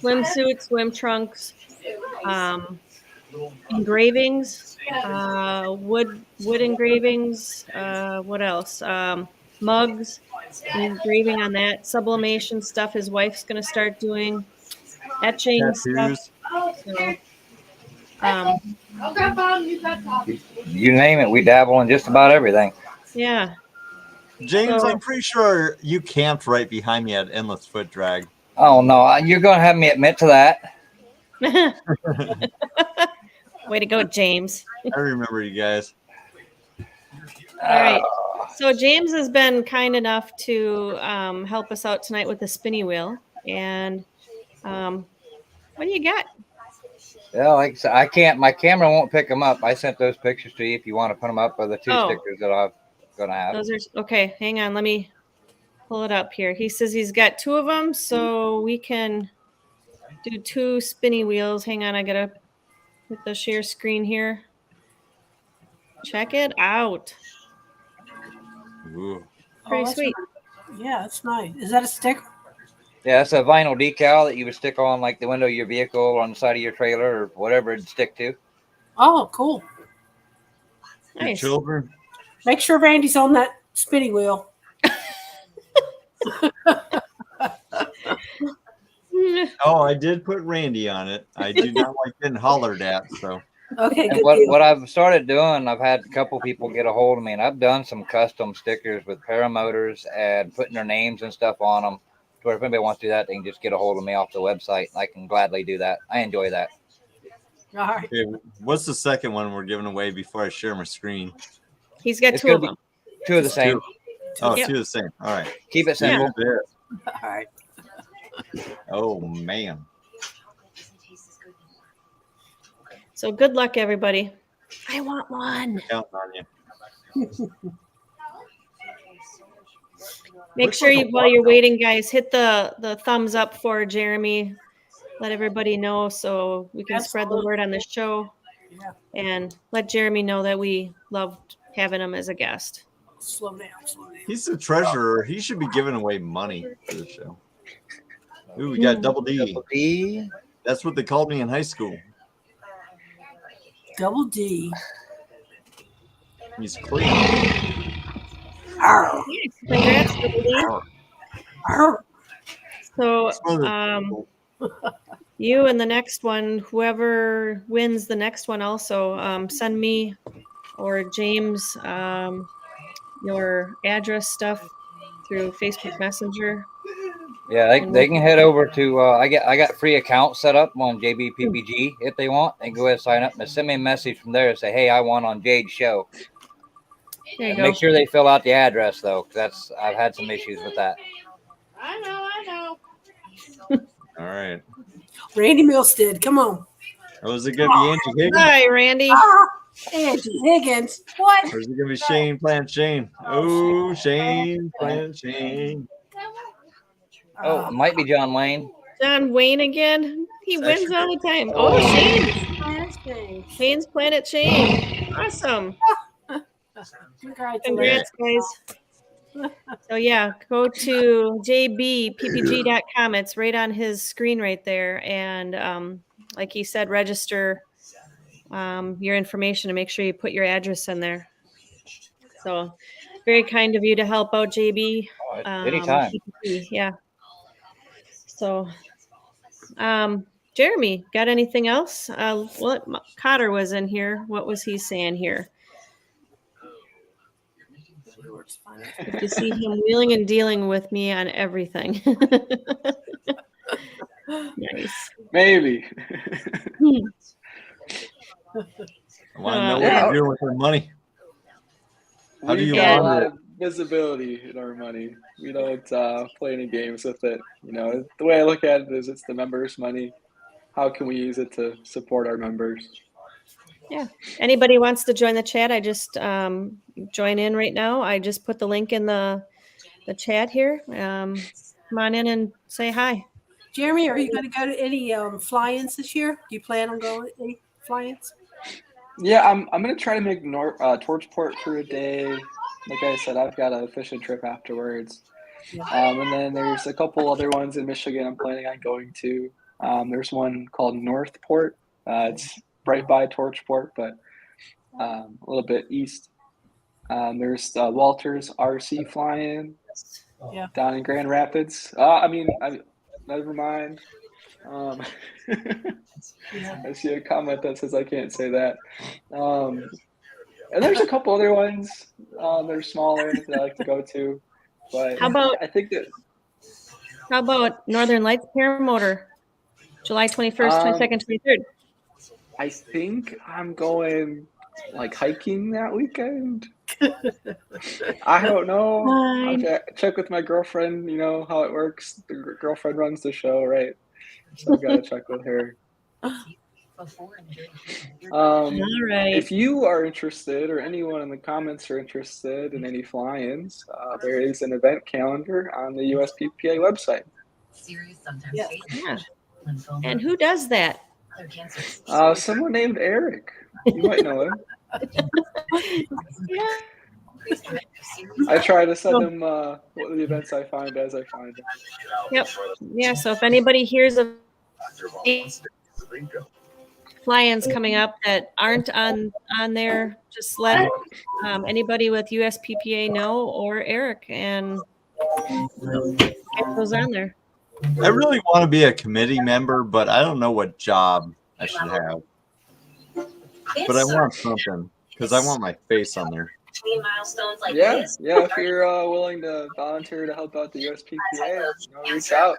swimsuits, swim trunks, engravings, wood engravings. What else? Mugs, engraving on that, sublimation stuff. His wife's going to start doing etching stuff. Tattoos. So, You name it, we dabble in just about everything. yeah. James, So- I'm pretty sure you camped right behind me at Endless Foot Drag. Oh no, you're gonna have me admit to that. Way to go, James. I remember you guys. All right. So James has been kind enough to help us out tonight with the spinny wheel. And what do you got? Yeah, like I said, I can't. My camera won't pick them up. I sent those pictures to you if you want to put them up, or the two Oh. stickers that I'm gonna have. Those are okay. Hang on. Let me pull it up here. He says he's got two of them, so we can do two spinny wheels. Hang on. I got to hit the share screen here. Check it out. Ooh. Pretty that's sweet. nice. Yeah, that's nice. Is that a sticker? Yeah, it's a vinyl decal that you would stick on like the window of your vehicle or on the side of your trailer or whatever it'd stick to. Oh, cool. Your Nice. children. Make sure Randy's on that spinning wheel. Oh, I did put Randy on it. I do not like getting hollered at. So Okay, And good. what, deal. what I've started doing, I've had a couple people get a hold of me, and I've done some custom stickers with paramotors and putting their names and stuff on them. To where if anybody wants to do that, they can just get a hold of me off the website. I can gladly do that. I enjoy that. All right. okay, what's the second one we're giving away before I share my screen? He's got It's two of gonna them. Two of the same. Oh, Yep. two the same. All right. Keep it simple. Yeah. All right. Oh man. So good luck, everybody. I want one. Counting on you. Make Looks sure like a you, while you're watermelon. waiting, guys, hit the thumbs up for Jeremy. Let everybody know so we can spread the Absolutely. word on the show, Yeah. and let Jeremy know that we loved having him as a guest. Slow down. Slow down. He's the treasurer. He should be giving away money for the show. Ooh, we got Double D. Double D. That's what they called me in high school. Double D. He's clean. Arr, Congrats, Double D. arr. So Smother. you and the next one, whoever wins the next one, also send me or James your address stuff through Facebook Messenger. Yeah, they can head over to I got free accounts set up on JBPPG if they want. They can go ahead and sign up and send me a message from there and say, hey, I won on Jade's show. There you And go. make sure they fill out the address though, because I've had some issues with that. All right. Randy Milstead, come on. Or is it going to be Angie Higgins? Hi, Randy. Angie Higgins. What? Or is it going to be Shane Plant Shane? Oh, Shane Plant Shane. Oh, it might be John Wayne. John Wayne again. He It's wins actually- all the time. Oh, Shane. Shane. Shane's Planet Shane. Awesome. Congratulations. Congrats, guys. So yeah, go to jbppg.com. It's right on his screen right there. And like he said, register your information and make sure you put your address in there. So very kind of you to help out, JB. Anytime. PPG, yeah. So Jeremy, got anything else? Cotter was in here. What was he saying here? Good to see him wheeling and dealing with me on everything. Nice. Maybe. I want to know what Yeah. you're doing with your money. How do We've you got a fund lot it? of visibility in our money. We don't play any games with it. You know, the way I look at it is it's the members' money. How can we use it to support our members? Anybody wants to join the chat? I just join in right now. I just put the link in the chat here. Come on in and say hi. Jeremy, are you going to go to any fly-ins this year? Do you plan on going to any fly-ins? Yeah, I'm gonna try to make Torchport for a day. Like I said, I've got a fishing trip afterwards. And then there's a couple other ones in Michigan I'm planning on going to. There's one called Northport. It's right by Torchport, but a little bit east. There's Walters RC fly-in down in Grand Rapids. Never mind. I see a comment that says I can't say that. And there's a couple other ones that are smaller that I like to go to. But How about I think that Northern Lights Paramotor, July 21st, 22nd, 23rd? I think I'm going like hiking that weekend. I don't know. Fine. I'll check with my girlfriend, you know how it works. The girlfriend runs the show, right? So I've got to check with her. All right. If you are interested, or anyone in the comments are interested in any fly-ins, there is an event calendar on the USPPA website. Yeah. And who does that? Someone named Eric. You might know him. Yeah. I try to send him what the events I find as I find them. Yep. Yeah. So if anybody hears of fly-ins coming up that aren't on there, just let anybody with USPPA know, or Eric, and get those on there. I really want to be a committee member, but I don't know what job I should have. But I want something because I want my face on there. Yeah. If you're willing to volunteer to help out the USPPA, reach out.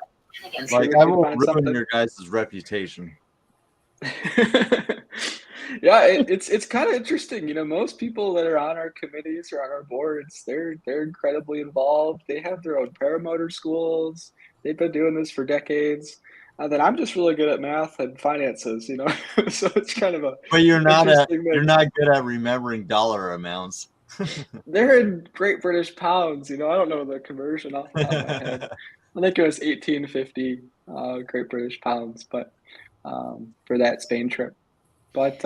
I'm sure Like we I can will find ruin something. your guys' reputation. Yeah, it's kind of interesting. You know, most people that are on our committees or on our boards, they're incredibly involved. They have their own paramotor schools. They've been doing this for decades. Then I'm just really good at math and finances, you know. So it's kind of a. But you're not interesting mix. you're not good at remembering dollar amounts. They're in Great British pounds, you know. I don't know the conversion off the top of my head. I think it was 1850 Great British pounds, but for that Spain trip. But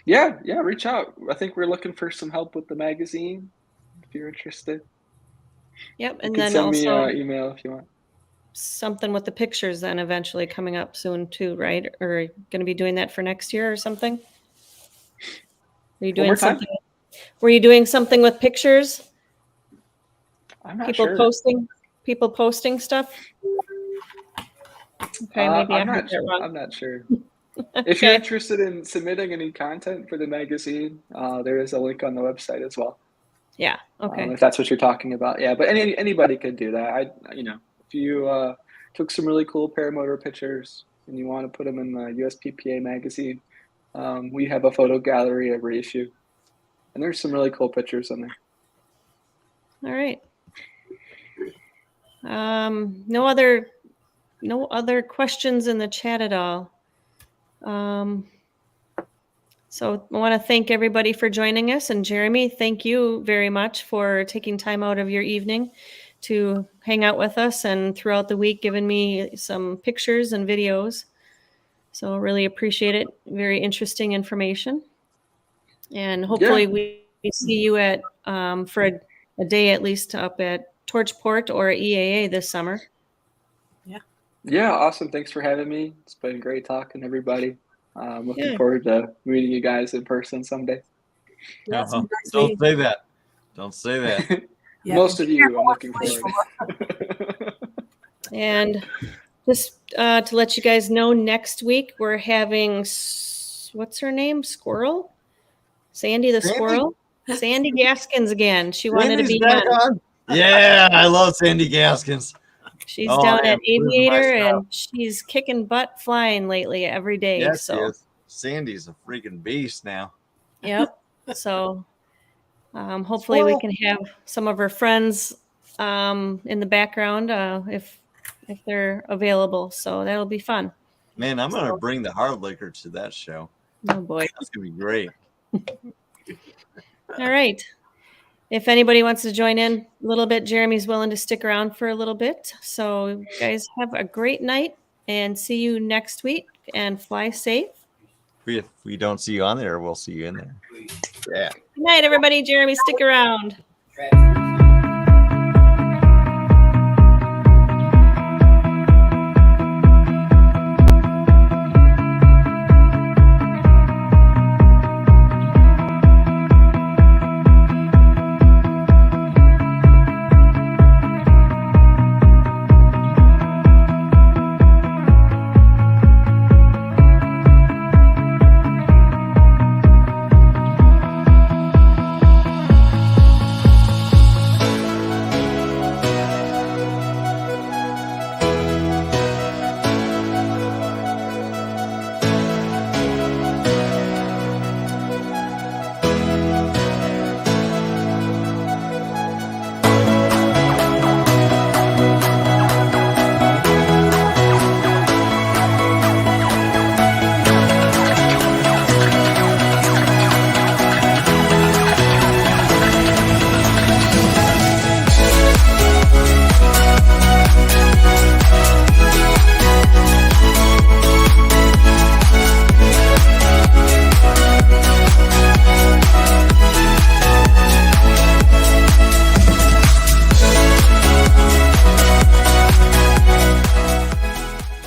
yeah, reach out. I think we're looking for some help with the magazine. If you're interested, Yep. you And can then send also me an email if you want. something with the pictures then eventually coming up soon too, right? Or going to be doing that for next year or something? Are you One more doing time? something? Were you doing something with pictures? I'm not People sure. posting stuff? Okay, maybe I I'm heard not. that wrong. I'm not sure. If you're Okay. interested in submitting any content for the magazine, there is a link on the website as well. Yeah. Okay. If that's what you're talking about, yeah. But anybody could do that. If you took some really cool paramotor pictures and you want to put them in the USPPA magazine, we have a photo gallery every issue, and there's some really cool pictures on there. All right. No other no other questions in the chat at all. So I want to thank everybody for joining us. And Jeremy, thank you very much for taking time out of your evening to hang out with us and throughout the week giving me some pictures and videos. So really appreciate it. Very interesting information. And hopefully we see you at for a day at least up at Torchport or EAA this summer. Yeah, awesome. Thanks for having me. It's been great talking to everybody. Looking Yeah. forward to meeting you guys in person someday. Yeah, it's been nice Don't meeting say that. Don't say that. Yeah. Most of you, I'm looking forward. And just to let you guys know, next week we're having, what's her name? Squirrel? Sandy the Sandy? Squirrel? Sandy Gaskins again. She wanted to Sandy's be back on. on. Yeah, I love Sandy Gaskins. She's Oh, down I am at losing my Aviator stuff. and she's kicking butt flying lately every day. Yes, So, she is. Sandy's a freaking beast now. yep. So, hopefully we can have some of her friends in the background if they're available. So that'll be fun. Man, I'm gonna bring the hard liquor to that show. Oh boy. That's gonna be great. All right. If anybody wants to join in a little bit, Jeremy's willing to stick around for a little bit. So guys, have a great night and see you next week and fly safe. If we don't see you on there, we'll see you in there. Yeah. Good night, everybody. Jeremy, stick around.